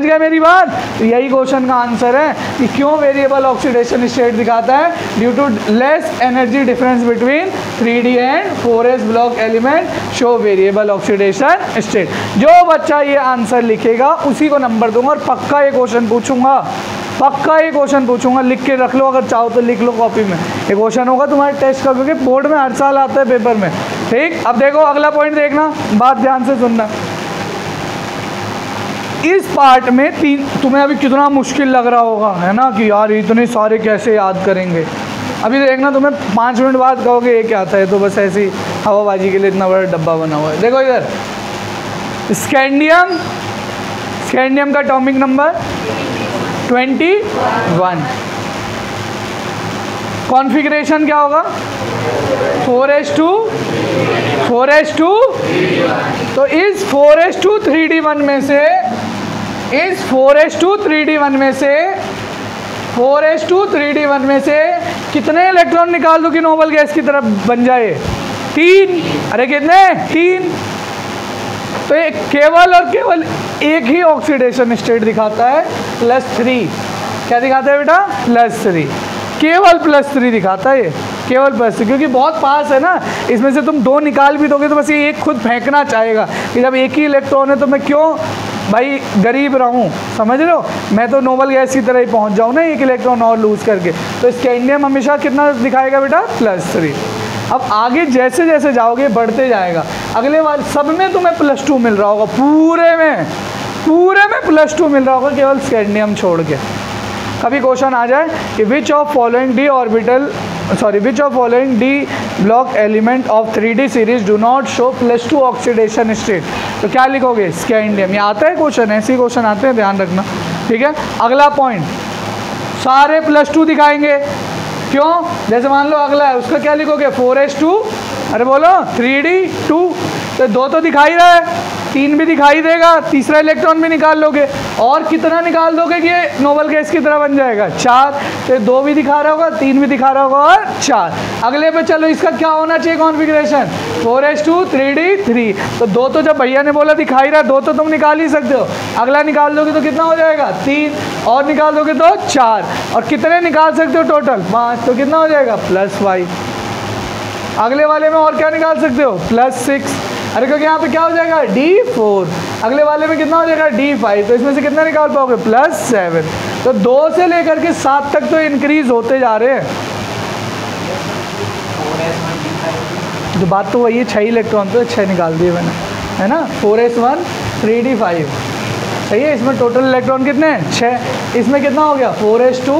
गए मेरी बात। तो यही क्वेश्चन का आंसर है कि क्यों वेरिएबल ऑक्सीडेशन स्टेट दिखाता है, due to less energy difference between 3d and 4s block element show variable oxidation state. जो बच्चा ये आंसर लिखेगा उसी को नंबर दूंगा, और पक्का ये क्वेश्चन पूछूंगा, लिख के रख लो, अगर चाहो तो लिख लो कॉपी में। ये क्वेश्चन होगा तुम्हारे टेस्ट का, क्योंकि बोर्ड में हर साल आता है पेपर में, ठीक। अब देखो अगला पॉइंट देखना, बात ध्यान से सुनना। इस पार्ट में तुम्हें अभी कितना मुश्किल लग रहा होगा, है ना, कि यार इतने सारे कैसे याद करेंगे। अभी देखना, तुम्हें 5 मिनट बाद कहोगे ये क्या आता है, तो बस ऐसी हवाबाजी के लिए इतना बड़ा डब्बा बना हुआ है। देखो इधर, स्कैंडियम का एटॉमिक नंबर 21। कॉन्फ़िगरेशन क्या होगा, 4s2। तो इस 4s2-3d1 में से, इस 4s2-3d1 में से कितने इलेक्ट्रॉन निकाल दो कि नोबल गैस की तरफ बन जाए? 3। अरे कितने? 3। तो ये केवल और केवल एक ही ऑक्सीडेशन स्टेट दिखाता है, +3। क्या दिखाता है बेटा? +3। केवल +3 दिखाता है ये, केवल +3, क्योंकि बहुत पास है ना। इसमें से तुम 2 निकाल भी दोगे तो बस ये एक खुद फेंकना चाहेगा कि जब एक ही इलेक्ट्रॉन है तो मैं क्यों भाई गरीब रहूं, समझ रहे हो। मैं तो नोबल गैस की तरह ही पहुंच जाऊं ना, एक इलेक्ट्रॉन और लूज करके। तो स्कैंडियम हमेशा कितना दिखाएगा बेटा? +3। अब आगे जैसे जैसे जाओगे बढ़ते जाएगा। अगले वाले सब में तुम्हें +2 मिल रहा होगा, पूरे में +2 मिल रहा होगा, केवल स्कैंडियम छोड़ के। कभी क्वेश्चन आ जाए कि which of following D block element of 3d series do not show +2 oxidation state, तो क्या लिखोगे? स्कैंडियम। ये आता है क्वेश्चन, ऐसे ही क्वेश्चन आते हैं, ध्यान रखना, ठीक है। अगला पॉइंट, सारे +2 दिखाएंगे। क्यों? जैसे मान लो अगला है, उसका क्या लिखोगे? 4s2, अरे बोलो 3d2, तो 2 तो दिखाई रहा है, 3 भी दिखाई देगा, तीसरा इलेक्ट्रॉन भी निकाल लोगे, और कितना निकाल दोगे कि ये नोबल गैस की तरह बन जाएगा? 4। तो 2 भी दिखा रहा होगा, 3 भी दिखा रहा होगा, और 4। अगले पे चलो, इसका क्या होना चाहिए कॉन्फ़िगरेशन? 4s2 3d3। तो 2 तो जब भैया ने बोला दिखाई रहा, 2 तो तुम निकाल ही सकते हो। अगला निकाल दोगे तो कितना हो जाएगा? 3, और निकाल दोगे तो 4, और कितने निकाल सकते हो टोटल? 5। तो कितना हो जाएगा? +5। अगले वाले में और क्या निकाल सकते हो? +6। अरे क्योंकि यहाँ पे क्या हो जाएगा D4, अगले वाले में कितना हो जाएगा D5, तो इसमें से कितना निकाल पाओगे +7। तो 2 से लेकर के 7 तक तो इंक्रीज होते जा रहे हैं। तो बात तो वही है, 6 इलेक्ट्रॉन तो 6 निकाल दिए मैंने, है ना। 4s1 3d5 सही है। इसमें टोटल इलेक्ट्रॉन कितने हैं 6, इसमें कितना हो गया 4s2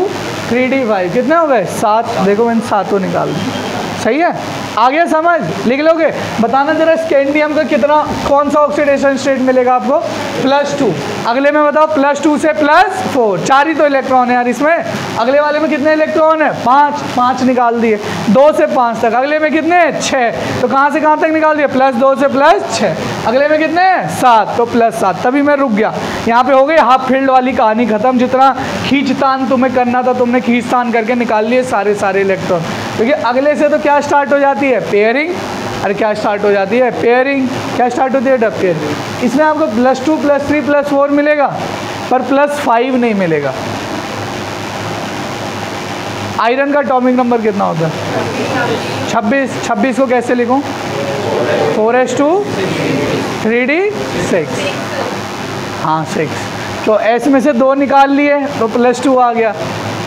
3d5 कितने हो गए 7। देखो मैंने 7 निकाल दिए, सही है। आ गया समझ, लिख लोगे। बताना जरा स्कैंडियम का कितना, कौन सा ऑक्सीडेशन स्टेट मिलेगा आपको +2। अगले में बताओ +2 से +4, 4 ही तो इलेक्ट्रॉन है यार इसमें। अगले वाले में कितने इलेक्ट्रॉन है 5 निकाल दिए। 2 से 5 तक, अगले में कितने 6, तो कहाँ से कहाँ तक निकाल दिए +2 से +6। अगले में कितने 7, तो +7। तभी मैं रुक गया यहाँ पे। हो गई हाफ फील्ड वाली कहानी खत्म। जितना खींचतान तुम्हें करना था तुमने खींचतान करके निकाल लिए सारे इलेक्ट्रॉन। क्योंकि अगले से तो क्या स्टार्ट हो जाती है पेयरिंग। अरे क्या स्टार्ट हो जाती है पेयरिंग, क्या स्टार्ट होती है डबल पेयरिंग। इसमें आपको +2 +3 +4 मिलेगा, पर +5 नहीं मिलेगा। आयरन का एटॉमिक नंबर कितना होता है 26। 26 को कैसे लिखूं 4s2 3d6, हाँ 6। तो S में से 2 निकाल लिए तो +2 आ गया।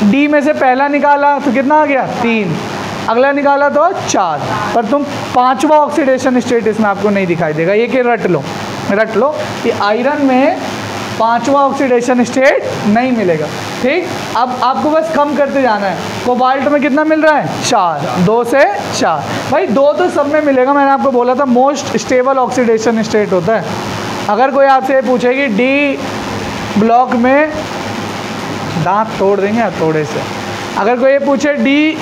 D में से पहला निकाला तो कितना आ गया 3, अगला निकाला तो 4। पर तुम 5वां ऑक्सीडेशन स्टेट इसमें आपको नहीं दिखाई देगा। ये कि रट लो कि आयरन में 5वां ऑक्सीडेशन स्टेट नहीं मिलेगा। ठीक, अब आपको बस कम करते जाना है। कोबाल्ट में कितना मिल रहा है 4, 2 से 4। भाई 2 तो सब में मिलेगा, मैंने आपको बोला था मोस्ट स्टेबल ऑक्सीडेशन स्टेट होता है। अगर कोई आपसे पूछेगी डी ब्लॉक में, दांत तोड़ देंगे हथौड़े से। अगर कोई ये पूछे डी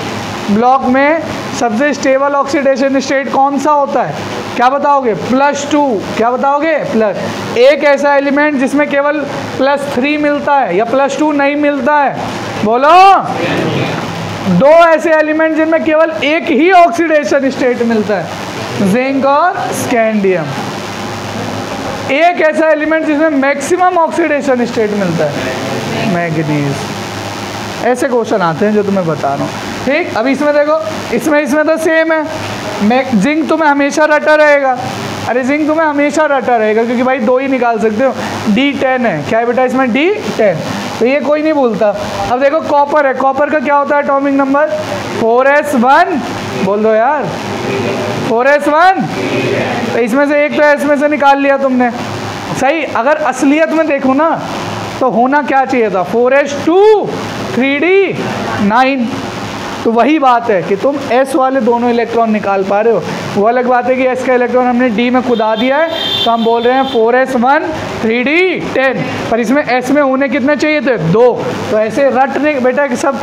ब्लॉक में सबसे स्टेबल ऑक्सीडेशन स्टेट कौन सा होता है, क्या बताओगे +2। क्या बताओगे प्लस। एक ऐसा एलिमेंट जिसमें केवल +3 मिलता है या +2 नहीं मिलता है, बोलो। 2 ऐसे एलिमेंट जिनमें केवल एक ही ऑक्सीडेशन स्टेट मिलता है, जिंक और स्कैंडियम। एक ऐसा एलिमेंट जिसमें मैक्सिमम ऑक्सीडेशन स्टेट मिलता है, मैग्नीज। ऐसे क्वेश्चन आते हैं जो तुम्हें बता रहा हूँ। ठीक, अब इसमें देखो, इसमें तो सेम है। जिंक तुम्हें हमेशा रटा रहेगा। अरे जिंक तुम्हें हमेशा रटा रहेगा क्योंकि भाई 2 ही निकाल सकते हो। D10 है, क्या है बेटा इसमें D10, तो ये कोई नहीं भूलता। अब देखो कॉपर है, कॉपर का क्या होता है एटॉमिक नंबर 4s1, बोल दो यार 4s1। तो इसमें से एक तो इसमें से निकाल लिया तुमने, सही। अगर असलियत में देखो ना तो होना क्या चाहिए था 4s2 3d9। तो वही बात है कि तुम S वाले दोनों इलेक्ट्रॉन निकाल पा रहे हो। वो अलग बात है कि S का इलेक्ट्रॉन हमने D में खुदा दिया है, तो हम बोल रहे हैं 4s1 3d10। पर इसमें S में होने कितने चाहिए थे 2। तो ऐसे रटने बेटा कि सब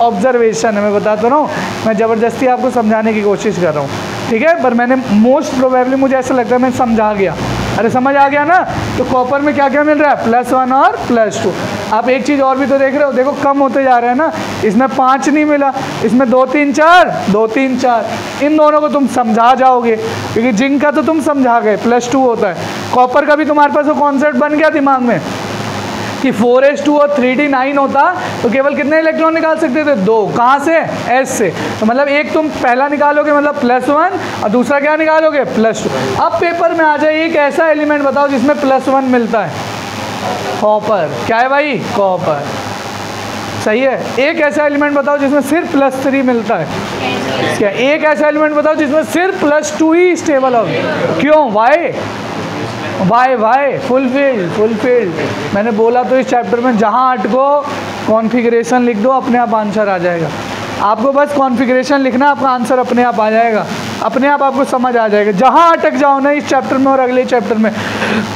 ऑब्जर्वेशन है, मैं बताता रहा हूँ। मैं ज़बरदस्ती आपको समझाने की कोशिश कर रहा हूँ, ठीक है। पर मैंने मोस्ट प्रोबेबली, मुझे ऐसा लगता है मैं समझा गया। अरे समझ आ गया ना। तो कॉपर में क्या क्या मिल रहा है +1 और +2। आप एक चीज़ और भी तो देख रहे हो, देखो कम होते जा रहा है ना। इसमें 5 नहीं मिला, इसमें 2 3 4 2 3 4। इन दोनों को तुम समझा जाओगे क्योंकि जिंक का तो तुम समझा गए +2 होता है। कॉपर का भी तुम्हारे पास वो कॉन्सेप्ट बन गया दिमाग में कि 4s2 और 3d9 होता तो केवल कितने इलेक्ट्रॉन निकाल सकते थे 2। कहाँ से S से। तो मतलब एक तुम पहला निकालोगे मतलब +1 और दूसरा क्या निकालोगे +2। अब पेपर में आ जाए एक ऐसा एलिमेंट बताओ जिसमें +1 मिलता है, कॉपर। क्या है भाई कॉपर, सही है। एक ऐसा एलिमेंट बताओ जिसमें सिर्फ +3 मिलता है, क्या। एक ऐसा एलिमेंट बताओ जिसमें सिर्फ +2 ही स्टेबल हो। क्यों, वाई फुलफिल्ड। मैंने बोला तो इस चैप्टर में जहाँ अटको कॉन्फ़िगरेशन लिख दो, अपने आप आंसर आ जाएगा। आपको बस कॉन्फ़िगरेशन लिखना, आपका आंसर अपने आप आ जाएगा, अपने आप आपको समझ आ जाएगा। जहाँ अटक जाओ ना इस चैप्टर में और अगले चैप्टर में,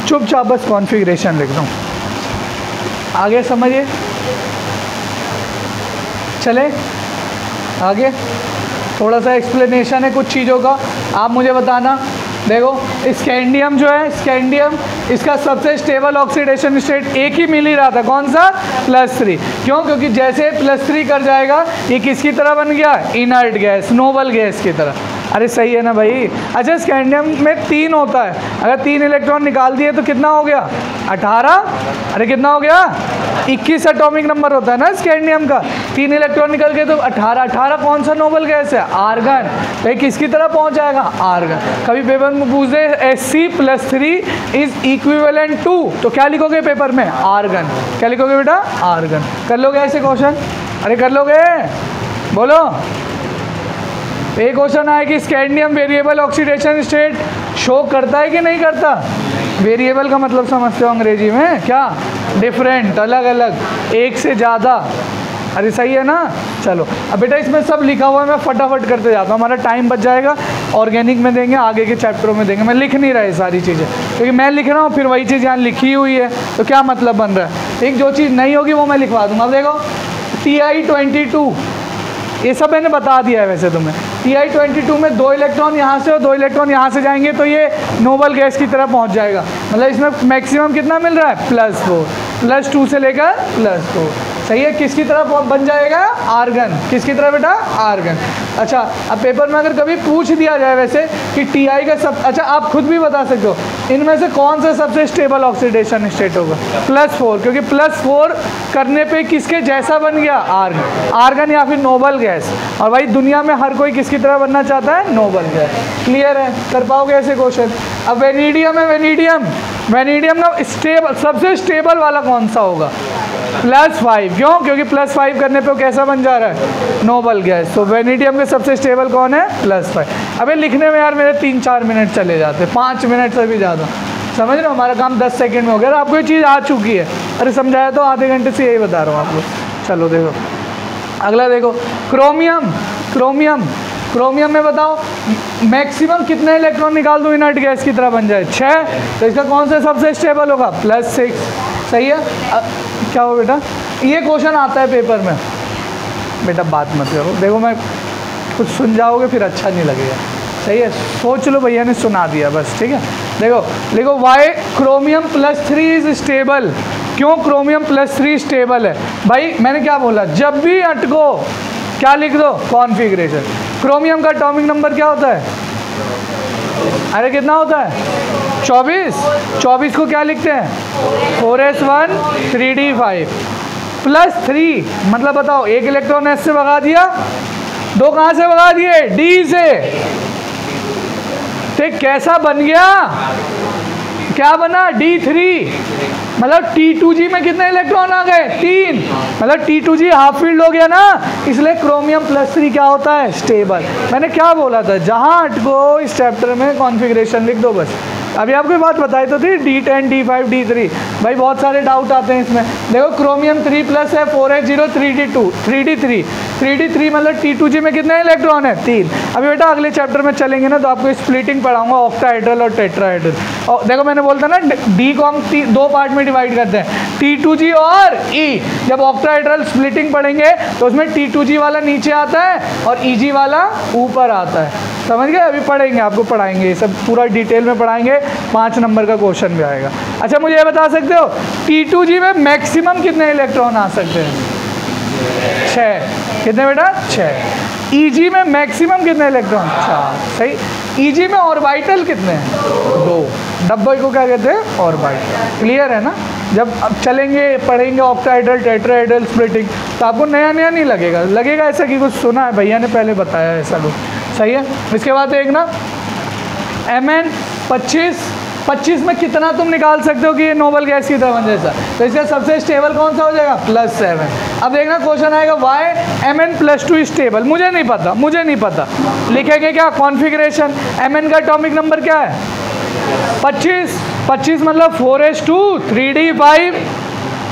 चुपचाप बस कॉन्फ़िगरेशन लिख दो। आगे समझिए, चले आगे। थोड़ा सा एक्सप्लेनेशन है कुछ चीज़ों का, आप मुझे बताना। देखो स्कैंडियम जो है, स्कैंडियम इसका सबसे स्टेबल ऑक्सीडेशन स्टेट एक ही मिल ही रहा था, कौन सा +3। क्यों, क्योंकि जैसे +3 कर जाएगा ये किसकी तरह बन गया, इनर्ट गैस, नोबल गैस की तरह। अरे सही है ना भाई। अच्छा स्कैंडियम में 3 होता है, अगर 3 इलेक्ट्रॉन निकाल दिए तो कितना हो गया 18। अरे कितना हो गया 21 एटॉमिक नंबर होता है ना स्कैंडियम का। 3 इलेक्ट्रॉन निकल गए तो 18। 18 कौन सा नोबल गैस है? आर्गन। तो ये किसकी तरह पहुंच जाएगा? आर्गन। कभी पेपर में पूछ दे Sc+3 इज इक्विवेलेंट टू, तो क्या लिखोगे पेपर में? आर्गन। क्या लिखोगे बेटा? आर्गन। कर लोगे ऐसे क्वेश्चन? अरे कर लोगे? बोलो। एक क्वेश्चन आया कि scandium variable oxidation state show करता है कि नहीं करता? वेरिएबल का मतलब समझते हो अंग्रेजी में? क्या? डिफरेंट, अलग अलग, एक से ज़्यादा। अरे सही है ना। चलो अब बेटा इसमें सब लिखा हुआ है, मैं फटाफट करते जाता हूँ, हमारा टाइम बच जाएगा। ऑर्गेनिक में देंगे, आगे के चैप्टरों में देंगे। मैं लिख नहीं रहा है सारी चीज़ें, क्योंकि मैं लिख रहा हूँ फिर वही चीज़ यहाँ लिखी हुई है तो क्या मतलब बन रहा है। ठीक, जो चीज़ नहीं होगी वो मैं लिखवा दूँगा। अब देखो Ti22, ये सब मैंने बता दिया है वैसे तुम्हें। Ti22 में 2 इलेक्ट्रॉन यहाँ से और 2 इलेक्ट्रॉन यहाँ से जाएंगे तो ये नोबल गैस की तरह पहुँच जाएगा। मतलब इसमें मैक्सिमम कितना मिल रहा है? +4, +2 से लेकर +4। सही है। किसकी तरह बन जाएगा? आर्गन। किसकी तरह बेटा? आर्गन। अच्छा अब पेपर में अगर कभी पूछ दिया जाए वैसे कि Ti का सब, अच्छा आप खुद भी बता सकते हो इनमें से कौन सा सबसे स्टेबल ऑक्सीडेशन स्टेट होगा? +4, क्योंकि +4 करने पे किसके जैसा बन गया? आर्गन। आर्गन या फिर नोबल गैस। और भाई दुनिया में हर कोई किसकी तरह बनना चाहता है? Noble gas. क्लियर है? कर पाओगे ऐसे क्वेश्चन? अब वेनेडियम है, वेनेडियम। वेनेडियम का स्टेबल, सबसे स्टेबल वाला कौन सा होगा? +5। क्यों? क्योंकि +5 करने पे वो कैसा बन जा रहा है? Noble gas. तो वेनेडियम के सबसे स्टेबल कौन है? +5। अबे लिखने में यार मेरे 3-4 मिनट चले जाते, 5 मिनट से भी ज़्यादा। समझ रहे हो? हमारा काम 10 सेकंड में हो गया। अगर आपको ये चीज़ आ चुकी है, अरे समझाया तो आधे घंटे से यही बता रहा हूँ आपको। चलो देखो अगला, देखो क्रोमियम। क्रोमियम, क्रोमियम में बताओ मैक्सिमम कितने इलेक्ट्रॉन निकाल दूँ इनर्ट गैस की तरह बन जाए? 6। तो इसका कौन सा सबसे स्टेबल होगा? +6। सही है। क्या हो बेटा? ये क्वेश्चन आता है पेपर में। बेटा बात मत करो, देखो मैं कुछ सुन जाओगे फिर अच्छा नहीं लगेगा। सही है, सोच लो भैया ने सुना दिया बस। ठीक है, देखो वाई क्रोमियम +3 इज स्टेबल। क्यों क्रोमियम +3 स्टेबल है? भाई मैंने क्या बोला, जब भी अटको क्या लिख दो? कॉन्फ़िगरेशन। क्रोमियम का एटॉमिक नंबर क्या होता है? अरे कितना होता है? 24। 24 को क्या लिखते हैं? 4s1 3d5 +3। मतलब बताओ एक इलेक्ट्रॉन s से भगा दिया, 2 कहाँ से भगा दिए? d से। ठीक, कैसा बन गया? क्या बना? D3। मतलब T2G में कितने इलेक्ट्रॉन आ गए? 3। मतलब T2G हाफ फील्ड हो गया ना, इसलिए क्रोमियम +3 क्या होता है? स्टेबल। मैंने क्या बोला था? जहाँ अटको इस चैप्टर में कॉन्फ़िगरेशन लिख दो बस। अभी आपको बात बताई तो थी D10 D5 D3। भाई बहुत सारे डाउट आते हैं इसमें। देखो क्रोमियम 3+ है, 4s0 3d2 3d3 3d3 मतलब T2G में कितने इलेक्ट्रॉन है? 3। अभी बेटा अगले चैप्टर में चलेंगे ना तो आपको स्प्लिटिंग पढ़ाऊंगा, ऑक्टाहेड्रल और टेट्राहेड्रल। और देखो मैंने बोलता ना D को हम 2 पार्ट में डिवाइड करते हैं, T2G और E। जब ऑक्टाहेड्रल स्प्लिटिंग पढ़ेंगे तो उसमें T2G वाला नीचे आता है और EG वाला ऊपर आता है। समझ गए? अभी पढ़ेंगे, आपको पढ़ाएंगे ये सब पूरा डिटेल में पढ़ाएंगे। 5 नंबर का क्वेश्चन भी आएगा। अच्छा मुझे ये बता सकते हो T2G में मैक्सिमम कितने इलेक्ट्रॉन आ सकते हैं? 6। कितने बेटा? 6। EG में मैक्सिमम कितने इलेक्ट्रॉन? 4। सही। EG में ऑर्बिटल कितने हैं? 2। डब्बे को क्या कहते हैं? ऑर्बिटल। क्लियर है ना? जब अब चलेंगे पढ़ेंगे ऑक्टाहेड्रल टेट्राहेड्रल स्प्लिटिंग तो आपको नया नया नहीं लगेगा, लगेगा ऐसा कि कुछ सुना है, भैया ने पहले बताया है ऐसा कुछ। सही है। इसके बाद देखना Mn25 में कितना तुम निकाल सकते हो कि ये नोबल गैस की तरह बन जैसा? तो इसका सबसे स्टेबल कौन सा हो जाएगा? +7। अब देखना क्वेश्चन आएगा वाई Mn+2 स्टेबल। मुझे नहीं पता। लिखेंगे क्या? कॉन्फ़िगरेशन। Mn का एटॉमिक नंबर क्या है? 25 मतलब 4s2 3d5।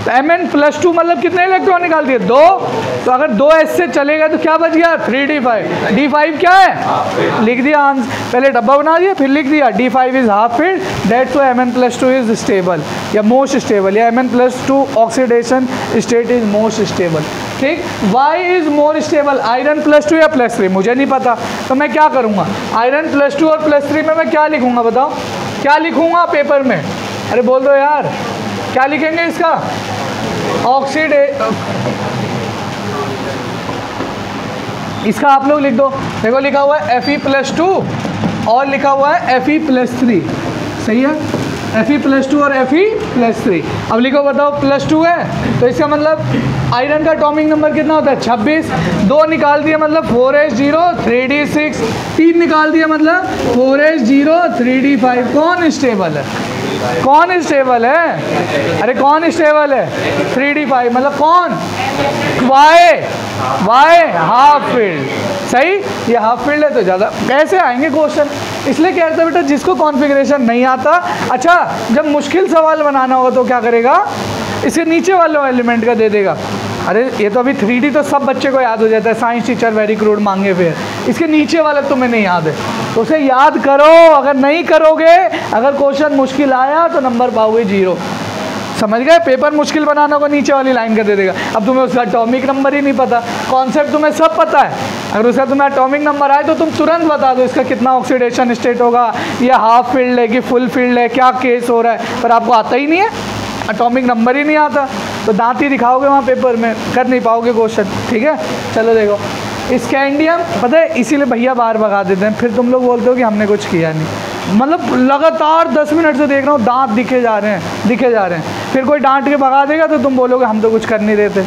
Mn+2 मतलब कितने इलेक्ट्रॉन निकाल दिए? 2। तो अगर 2s से चलेगा तो क्या बच गया? 3d5। d5 क्या है? लिख दिया आंसर, पहले डब्बा बना दिया फिर लिख दिया d5 is half filled, that's why Mn+2 is stable या मोस्ट स्टेबल, या Mn+2 oxidation state is most stable. ठीक। Why is more stable, iron +2 या +3? मुझे नहीं पता, तो मैं क्या करूँगा? आयरन +2 और +3 में मैं क्या लिखूँगा? बताओ क्या लिखूँगा पेपर में? अरे बोल दो यार, क्या लिखेंगे इसका? इसका आप लोग लिख दो। देखो लिखा हुआ है Fe+2 और लिखा हुआ है Fe+3, सही है, Fe+2 और Fe+3। अब लिखो, बताओ +2 है तो इसका मतलब आयरन का एटॉमिक नंबर कितना होता है 26। 2 निकाल दिया मतलब 4s0 3d6, 3 निकाल दिया मतलब 4s0 3d5। कौन स्टेबल है, कौन स्टेबल है, अरे कौन स्टेबल है 3d5 मतलब कौन, वाई हाफ फील्ड, सही, ये हाफ फील्ड है तो ज़्यादा कैसे आएंगे क्वेश्चन, इसलिए कहते हैं बेटा जिसको कॉन्फ़िगरेशन नहीं आता, अच्छा जब मुश्किल सवाल बनाना होगा तो क्या करेगा, इसके नीचे वाले एलिमेंट का दे देगा। अरे ये तो अभी 3D तो सब बच्चे को याद हो जाता है, साइंस टीचर वेरी क्रूड मांगे फिर, इसके नीचे वाले तुम्हें नहीं याद है तो उसे याद करो, अगर नहीं करोगे, अगर क्वेश्चन मुश्किल आया तो नंबर पाओगे 0, समझ गए। पेपर मुश्किल बनाना को नीचे वाली लाइन कर दे देगा। अब तुम्हें उसका एटॉमिक नंबर ही नहीं पता, कॉन्सेप्ट तुम्हें सब पता है, अगर उसका तुम्हें एटॉमिक नंबर आए तो तुम तुरंत बता दो इसका कितना ऑक्सीडेशन स्टेट होगा, या हाफ फील्ड है कि फुल फील्ड है, क्या केस हो रहा है, पर आपको आता ही नहीं है, एटॉमिक नंबर ही नहीं आता, तो दांत ही दिखाओगे वहाँ पेपर में, कर नहीं पाओगे क्वेश्चन, ठीक है। चलो देखो स्कैंडियम, पता है इसीलिए भैया बाहर भगा देते हैं, फिर तुम लोग बोलते हो कि हमने कुछ किया नहीं, मतलब लगातार 10 मिनट से देख रहा हूँ दांत दिखे जा रहे हैं, फिर कोई डांट के भगा देगा तो तुम बोलोगे हम तो कुछ कर नहीं देते,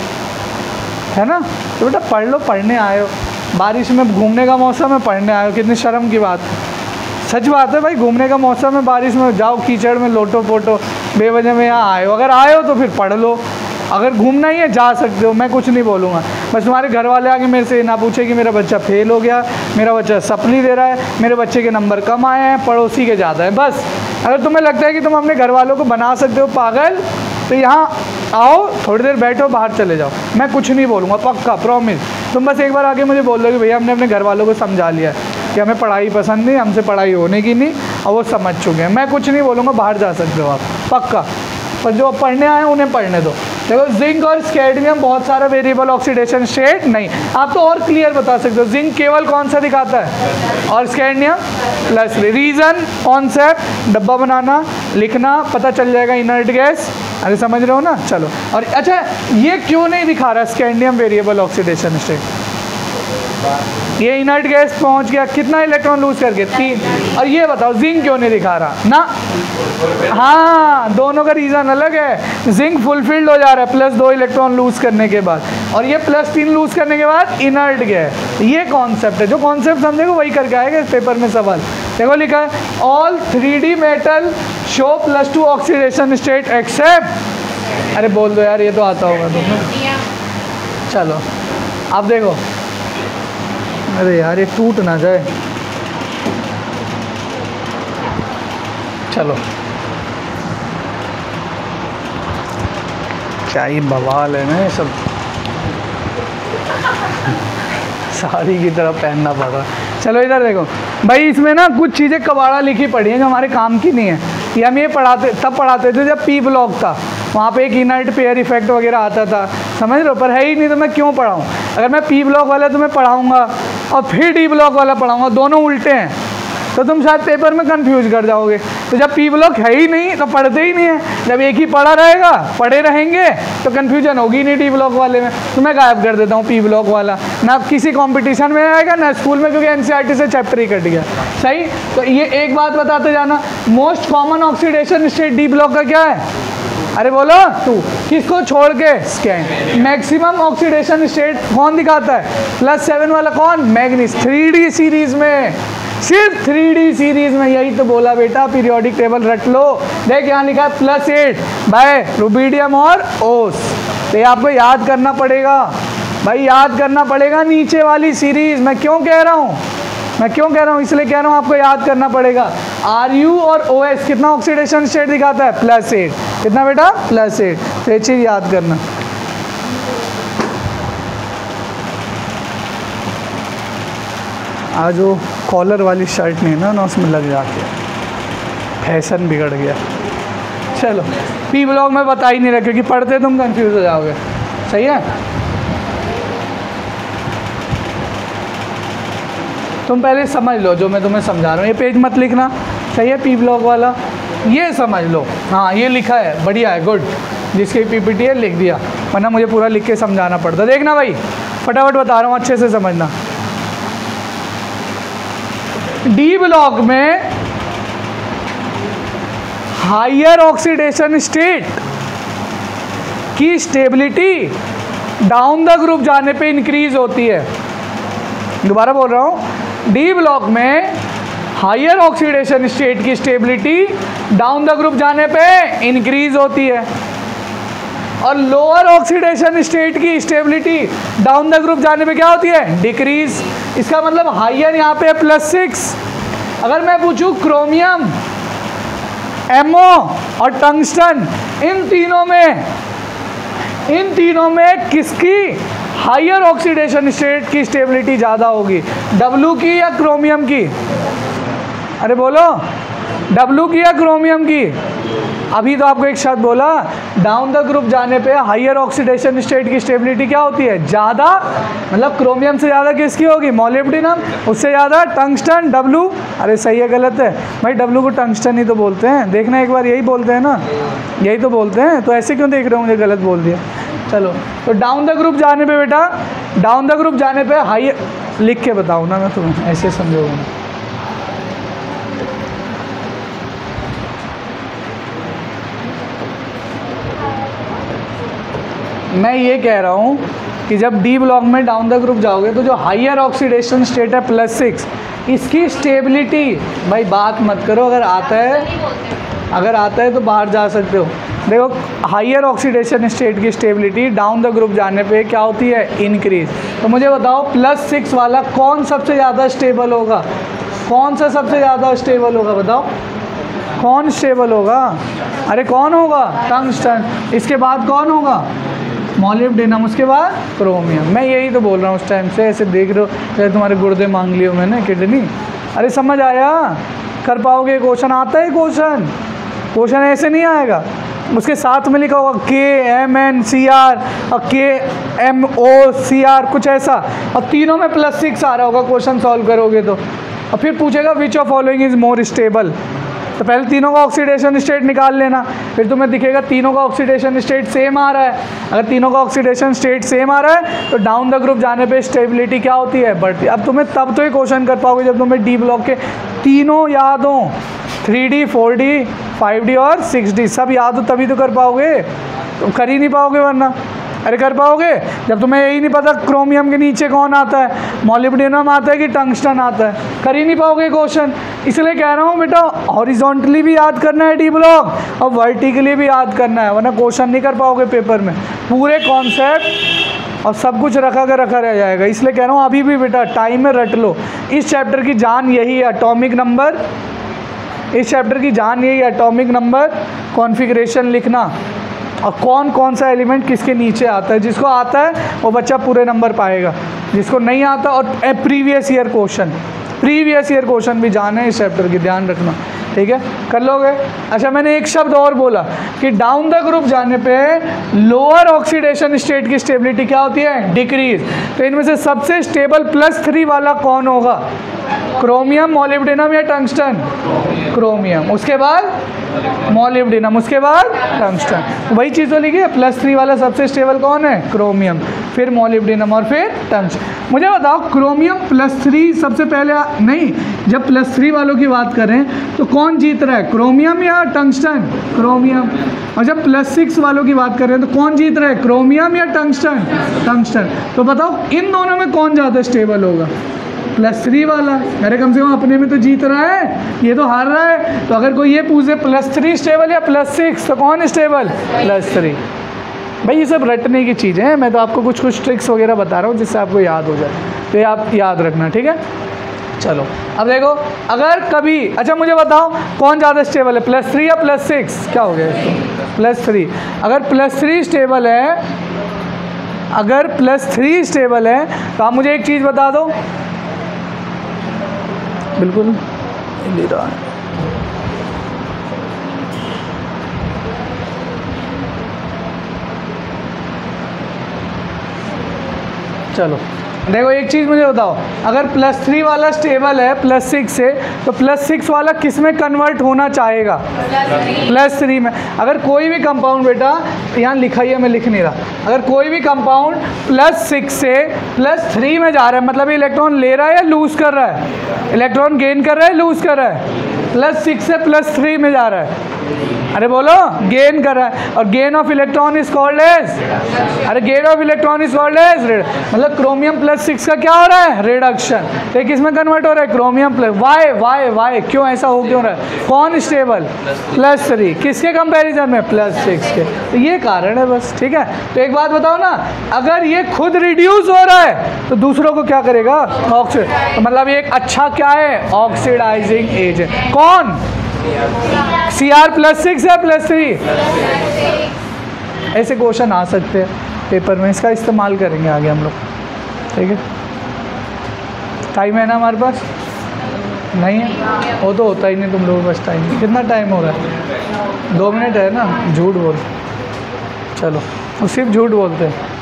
है ना। तो बेटा पढ़ लो, पढ़ने आए हो, बारिश में घूमने का मौसम है, पढ़ने आए हो, कितनी शर्म की बात, सच बात है भाई, घूमने का मौसम है, बारिश में जाओ, कीचड़ में लोटो पोटो, बेवजह में यहाँ आए हो, अगर आए हो तो फिर पढ़ लो, अगर घूमना ही है जा सकते हो, मैं कुछ नहीं बोलूँगा, बस तुम्हारे घर वाले आके मेरे से ना पूछे कि मेरा बच्चा फेल हो गया, मेरा बच्चा सप्ली दे रहा है, मेरे बच्चे के नंबर कम आए हैं, पड़ोसी के ज़्यादा है, बस। अगर तुम्हें लगता है कि तुम अपने घर वालों को बना सकते हो पागल, तो यहाँ आओ, थोड़ी देर बैठो, बाहर चले जाओ, मैं कुछ नहीं बोलूँगा, पक्का प्रॉमिस। तुम बस एक बार आके मुझे बोल दो कि भैया हमने अपने घर वालों को समझा लिया है कि हमें पढ़ाई पसंद नहीं, हमसे पढ़ाई होने की नहीं, और वो समझ चुके हैं, मैं कुछ नहीं बोलूँगा, बाहर जा सकते हो आप, पक्का। पर जो पढ़ने आए उन्हें पढ़ने दो। देखो जिंक और स्कैंडियम बहुत सारा वेरिएबल ऑक्सीडेशन स्टेट नहीं, आप तो और क्लियर बता सकते हो, जिंक केवल कौन सा दिखाता है और स्कैंडियम प्लस, रीज़न कॉन्सेप्ट डब्बा बनाना लिखना पता चल जाएगा, इनर्ट गैस, अरे समझ रहे हो ना। चलो, और अच्छा ये क्यों नहीं दिखा रहा स्कैंडियम वेरिएबल ऑक्सीडेशन स्टेट, ये इनर्ट गैस पहुंच गया, कितना इलेक्ट्रॉन लूज करके 3, और ये बताओ जिंक क्यों नहीं दिखा रहा ना, हाँ दोनों का रीज़न अलग है, जिंक फुलफिल्ड हो जा रहा है +2 इलेक्ट्रॉन लूज करने के बाद, और ये +3 लूज करने के बाद इनर्ट गैस, ये कॉन्सेप्ट है, जो कॉन्सेप्ट समझेगा वही करके आएगा इस पेपर में सवाल। देखो लिखा है all 3D metal show +2 oxidation state except, अरे बोल दो यार ये तो आता होगा तुम्हें। चलो अब देखो, अरे यार ये टूट ना जाए, चलो क्या ही बवाल है ना ये सब, साड़ी की तरह पहनना पड़ रहा। चलो इधर देखो भाई, इसमें ना कुछ चीज़ें कबाड़ा लिखी पड़ी हैं जो हमारे काम की नहीं है, ये हम ये तब पढ़ाते थे जब पी ब्लॉक था, वहाँ पे एक इनर्ट पेयर इफेक्ट वगैरह आता था, समझ रहे हो, पर है ही नहीं तो मैं क्यों पढ़ाऊँ। अगर मैं पी ब्लॉक वाला तुम्हें पढ़ाऊँगा और फिर डी ब्लॉक वाला पढ़ाऊँगा, दोनों उल्टे हैं, तो तुम शायद पेपर में कंफ्यूज कर जाओगे। तो जब पी ब्लॉक है ही नहीं तो पढ़ते ही नहीं है, जब एक ही पढ़ा रहेगा पढ़े रहेंगे तो कन्फ्यूजन होगी नहीं डी ब्लॉक वाले में, तो मैं गायब कर देता हूँ पी ब्लॉक वाला, ना किसी कंपटीशन में आएगा ना स्कूल में, क्योंकि एनसीईआरटी से चैप्टर ही कट गया। सही, तो ये एक बात बताते जाना, most common oxidation state D block का क्या है, अरे बोलो 2, किसको छोड़ के स्कैन। मैक्सिमम ऑक्सीडेशन स्टेट कौन दिखाता है, +7 वाला कौन, मैग्नीज, 3D सीरीज में, सिर्फ 3D सीरीज में, यही तो बोला बेटा, पीरियोडिक टेबल रट लो, देख यहाँ लिखा है +8 बाय रुबिडियम और ओस, तो ये आपको याद करना पड़ेगा भाई, याद करना पड़ेगा नीचे वाली सीरीज। मैं क्यों कह रहा हूँ, इसलिए कह रहा हूँ आपको याद करना पड़ेगा। RU और OS कितना ऑक्सीडेशन स्टेट दिखाता है, +8, कितना बेटा, +8, तो ये चीज़ याद करना। आज वो कॉलर वाली शर्ट नहीं ना उसमें लग जाती है, फैशन बिगड़ गया। चलो पी ब्लॉक में बता ही नहीं रहा क्योंकि पढ़ते तुम कंफ्यूज हो जाओगे, सही है। तुम पहले समझ लो जो मैं तुम्हें समझा रहा हूँ, ये पेज मत लिखना, सही है, पी ब्लॉक वाला ये समझ लो, हाँ ये लिखा है, बढ़िया है, गुड, जिसकी PPT है लिख दिया, वरना मुझे पूरा लिख के समझाना पड़ता। देखना भाई फटाफट बता रहा हूँ, अच्छे से समझना। डी ब्लॉक में हायर ऑक्सीडेशन स्टेट की स्टेबिलिटी डाउन द ग्रुप जाने पे इंक्रीज होती है। दोबारा बोल रहा हूँ, डी ब्लॉक में हायर ऑक्सीडेशन स्टेट की स्टेबिलिटी डाउन द ग्रुप जाने पे इंक्रीज होती है और लोअर ऑक्सीडेशन स्टेट की स्टेबिलिटी डाउन द ग्रुप जाने पे क्या होती है? डिक्रीज। इसका मतलब हायर यहाँ पे +6। अगर मैं पूछूं क्रोमियम, एमओ और टंगस्टन, इन तीनों में किसकी हायर ऑक्सीडेशन स्टेट की स्टेबिलिटी ज़्यादा होगी, डब्लू की या क्रोमियम की? अरे बोलो, डब्लू की या क्रोमियम की? अभी तो आपको एक शब्द बोला, डाउन द ग्रुप जाने पे हायर ऑक्सीडेशन स्टेट की स्टेबिलिटी क्या होती है? ज़्यादा। मतलब क्रोमियम से ज़्यादा किसकी होगी? मोलिब्डेनम। उससे ज़्यादा टंगस्टन, डब्लू। अरे सही है गलत है भाई? डब्लू को टंगस्टन ही तो बोलते हैं, देखना एक बार, यही बोलते हैं ना, यही तो बोलते हैं। तो ऐसे क्यों देख रहे हो, मुझे गलत बोल दिया। चलो, तो डाउन द ग्रुप जाने पे बेटा, डाउन द ग्रुप जाने पे हायर, लिख के बताऊँ ना मैं तुम्हें, ऐसे समझोगे। मैं ये कह रहा हूँ कि जब डी ब्लॉक में डाउन द ग्रुप जाओगे तो जो हायर ऑक्सीडेशन स्टेट है +6, इसकी स्टेबिलिटी, भाई बात मत करो, अगर आता है तो बाहर जा सकते हो। देखो, हायर ऑक्सीडेशन स्टेट की स्टेबिलिटी डाउन द ग्रुप जाने पे क्या होती है? इंक्रीज। तो मुझे बताओ +6 वाला कौन सबसे ज़्यादा स्टेबल होगा? कौन सा सबसे ज़्यादा स्टेबल होगा बताओ? कौन स्टेबल होगा? अरे कौन होगा? टंगस्टन। इसके बाद कौन होगा? मोलिब्डेनम। उसके बाद क्रोमियम। मैं यही तो बोल रहा हूँ उस टाइम से, ऐसे देख रहे हो जैसे तुम्हारे गुर्दे मांग लिए हो मैंने, किडनी। अरे समझ आया? कर पाओगे? क्वेश्चन आता है, क्वेश्चन ऐसे नहीं आएगा। उसके साथ में लिखा होगा KMNCR और KMOCR, कुछ ऐसा, और तीनों में +6 आ रहा होगा क्वेश्चन सॉल्व करोगे तो। और फिर पूछेगा which of following is more stable. तो पहले तीनों का ऑक्सीडेशन स्टेट निकाल लेना, फिर तुम्हें दिखेगा तीनों का ऑक्सीडेशन स्टेट सेम आ रहा है। अगर तीनों का ऑक्सीडेशन स्टेट सेम आ रहा है तो डाउन द ग्रुप जाने पे स्टेबिलिटी क्या होती है? बढ़ती। अब तुम्हें तब तो ये क्वेश्चन कर पाओगे जब तुम्हें डी ब्लॉक के तीनों याद हो, 3D, 4D, 5D और 6D सब याद हो, तभी तो कर पाओगे। तुम कर ही नहीं पाओगे वरना। अरे कर पाओगे जब तुम्हें यही नहीं पता क्रोमियम के नीचे कौन आता है, मोलिब्डेनम आता है कि टंगस्टन आता है, कर ही नहीं पाओगे क्वेश्चन। इसलिए कह रहा हूँ बेटा, हॉरिजॉन्टली भी याद करना है डी ब्लॉक और वर्टिकली भी याद करना है, वरना क्वेश्चन नहीं कर पाओगे पेपर में। पूरे कॉन्सेप्ट और सब कुछ रखा रह जाएगा। इसलिए कह रहा हूँ अभी भी बेटा टाइम में रट लो। इस चैप्टर की जान यही है, एटॉमिक नंबर। इस चैप्टर की जान यही है, एटॉमिक नंबर, कॉन्फ़िगरेशन लिखना और कौन कौन सा एलिमेंट किसके नीचे आता है। जिसको आता है वो बच्चा पूरे नंबर पाएगा, जिसको नहीं आता, और प्रीवियस ईयर क्वेश्चन भी जाने इस चैप्टर की, ध्यान रखना, ठीक है? कर लोगे? अच्छा, मैंने एक शब्द और बोला कि डाउन द ग्रुप जाने पे लोअर ऑक्सीडेशन स्टेट की स्टेबिलिटी क्या होती है? डिक्रीज। तो इनमें से सबसे स्टेबल +3 वाला कौन होगा? क्रोमियम, मोलिब्डेनम या टंगस्टन? क्रोमियम। उसके बाद मोलिब्डेनम, उसके बाद टंगस्टन। तो वही चीज़ तो लिखी है, +3 वाला सबसे स्टेबल कौन है? क्रोमियम, फिर मोलिब्डेनम और फिर टंगस्टन। मुझे बताओ क्रोमियम +3 सबसे पहले नहीं, जब +3 वालों की बात करें तो कौन जीत रहा है, क्रोमियम या टंगस्टन? क्रोमियम। और जब +6 वालों की बात कर रहे हैं तो कौन जीत रहा है, क्रोमियम या टंगस्टन? टंगस्टन। तो बताओ इन दोनों में कौन ज़्यादा स्टेबल होगा? +3 वाला। अरे कम से कम अपने में तो जीत रहा है, ये तो हार रहा है। तो अगर कोई ये पूछे +3 स्टेबल या +6, तो कौन स्टेबल? +3। भाई ये सब रटने की चीज़ें हैं, मैं तो आपको कुछ ट्रिक्स वगैरह बता रहा हूँ जिससे आपको याद हो जाए, तो ये आप याद रखना, ठीक है? चलो अब देखो, अगर कभी, अच्छा मुझे बताओ कौन ज़्यादा स्टेबल है, +3 या +6? क्या हो गया इसको? +3। अगर +3 स्टेबल है, अगर +3 स्टेबल है तो आप मुझे एक चीज़ बता दो। बिल्कुल ले रहा है। चलो देखो एक चीज़ मुझे बताओ, अगर +3 वाला स्टेबल है +6 से, तो +6 वाला किस में कन्वर्ट होना चाहेगा? +3 में। अगर कोई भी कंपाउंड, बेटा यहाँ लिखा ही है, मैं लिख नहीं रहा, अगर कोई भी कंपाउंड +6 से +3 में जा रहा है, मतलब इलेक्ट्रॉन ले रहा है या लूज कर रहा है? इलेक्ट्रॉन गेन कर रहा है, लूज कर रहा है? +6 से +3 में जा रहा है। अरे बोलो, गेन कर रहा है। और gain of electron is called as, अरे gain of electron is called as मतलब क्रोमियम +6 का क्या हो रहा है? रिडक्शन। तो किस में कन्वर्ट हो रहा है? Chromium plus. वाई क्यों ऐसा हो क्यों रहा है? कौन स्टेबल? +3। किसके कंपैरिजन में? +6 के। तो ये कारण है बस, ठीक है। तो एक बात बताओ ना, अगर ये खुद रिड्यूस हो रहा है तो दूसरों को क्या करेगा? ऑक्सीड। तो मतलब ये एक अच्छा क्या है? Oxidising agent. कौन? Cr +6 है +3? ऐसे क्वेश्चन आ सकते हैं पेपर में, इसका इस्तेमाल करेंगे आगे हम लोग, ठीक है। टाइम है ना हमारे पास? नहीं है? वो तो होता ही नहीं तुम लोगों के पास टाइम। कितना टाइम हो रहा है? 2 मिनट है ना? झूठ बोल, चलो वो सिर्फ झूठ बोलते हैं।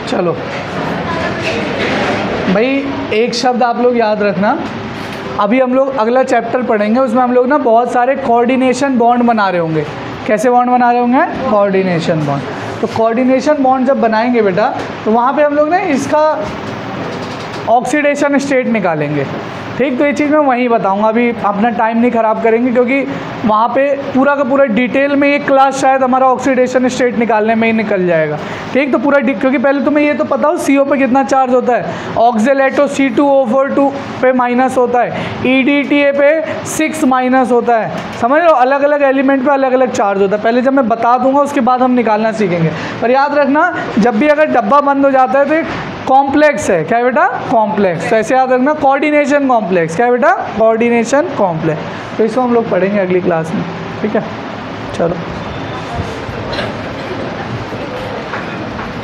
चलो भाई, एक शब्द आप लोग याद रखना, अभी हम लोग अगला चैप्टर पढ़ेंगे, उसमें हम लोग ना बहुत सारे कोऑर्डिनेशन बॉन्ड बना रहे होंगे। कैसे बॉन्ड बना रहे होंगे? Coordination bond. तो कोऑर्डिनेशन बॉन्ड जब बनाएंगे बेटा, तो वहाँ पे हम लोग ना इसका ऑक्सीडेशन स्टेट निकालेंगे, ठीक। तो ये चीज़ मैं वहीं बताऊंगा, अभी अपना टाइम नहीं ख़राब करेंगे, क्योंकि वहाँ पे पूरा का पूरा डिटेल में एक क्लास शायद हमारा ऑक्सीडेशन स्टेट निकालने में ही निकल जाएगा, ठीक। तो पूरा क्योंकि पहले तुम्हें ये तो पता हो CO पे कितना चार्ज होता है, ऑक्जेलेटो C2O4 पे माइनस होता है, EDTA पे 6 माइनस होता है, समझ लो। अलग अलग एलिमेंट पे अलग अलग चार्ज होता है। पहले जब मैं बता दूंगा उसके बाद हम निकालना सीखेंगे। पर याद रखना, जब भी अगर डब्बा बंद हो जाता है तो कॉम्प्लेक्स है, क्या है बेटा? कॉम्प्लेक्स। तो ऐसे याद रखना, कोऑर्डिनेशन कॉम्प्लेक्स। क्या है बेटा? Coordination complex. तो इसको हम लोग पढ़ेंगे अगली क्लास में, ठीक है। चलो।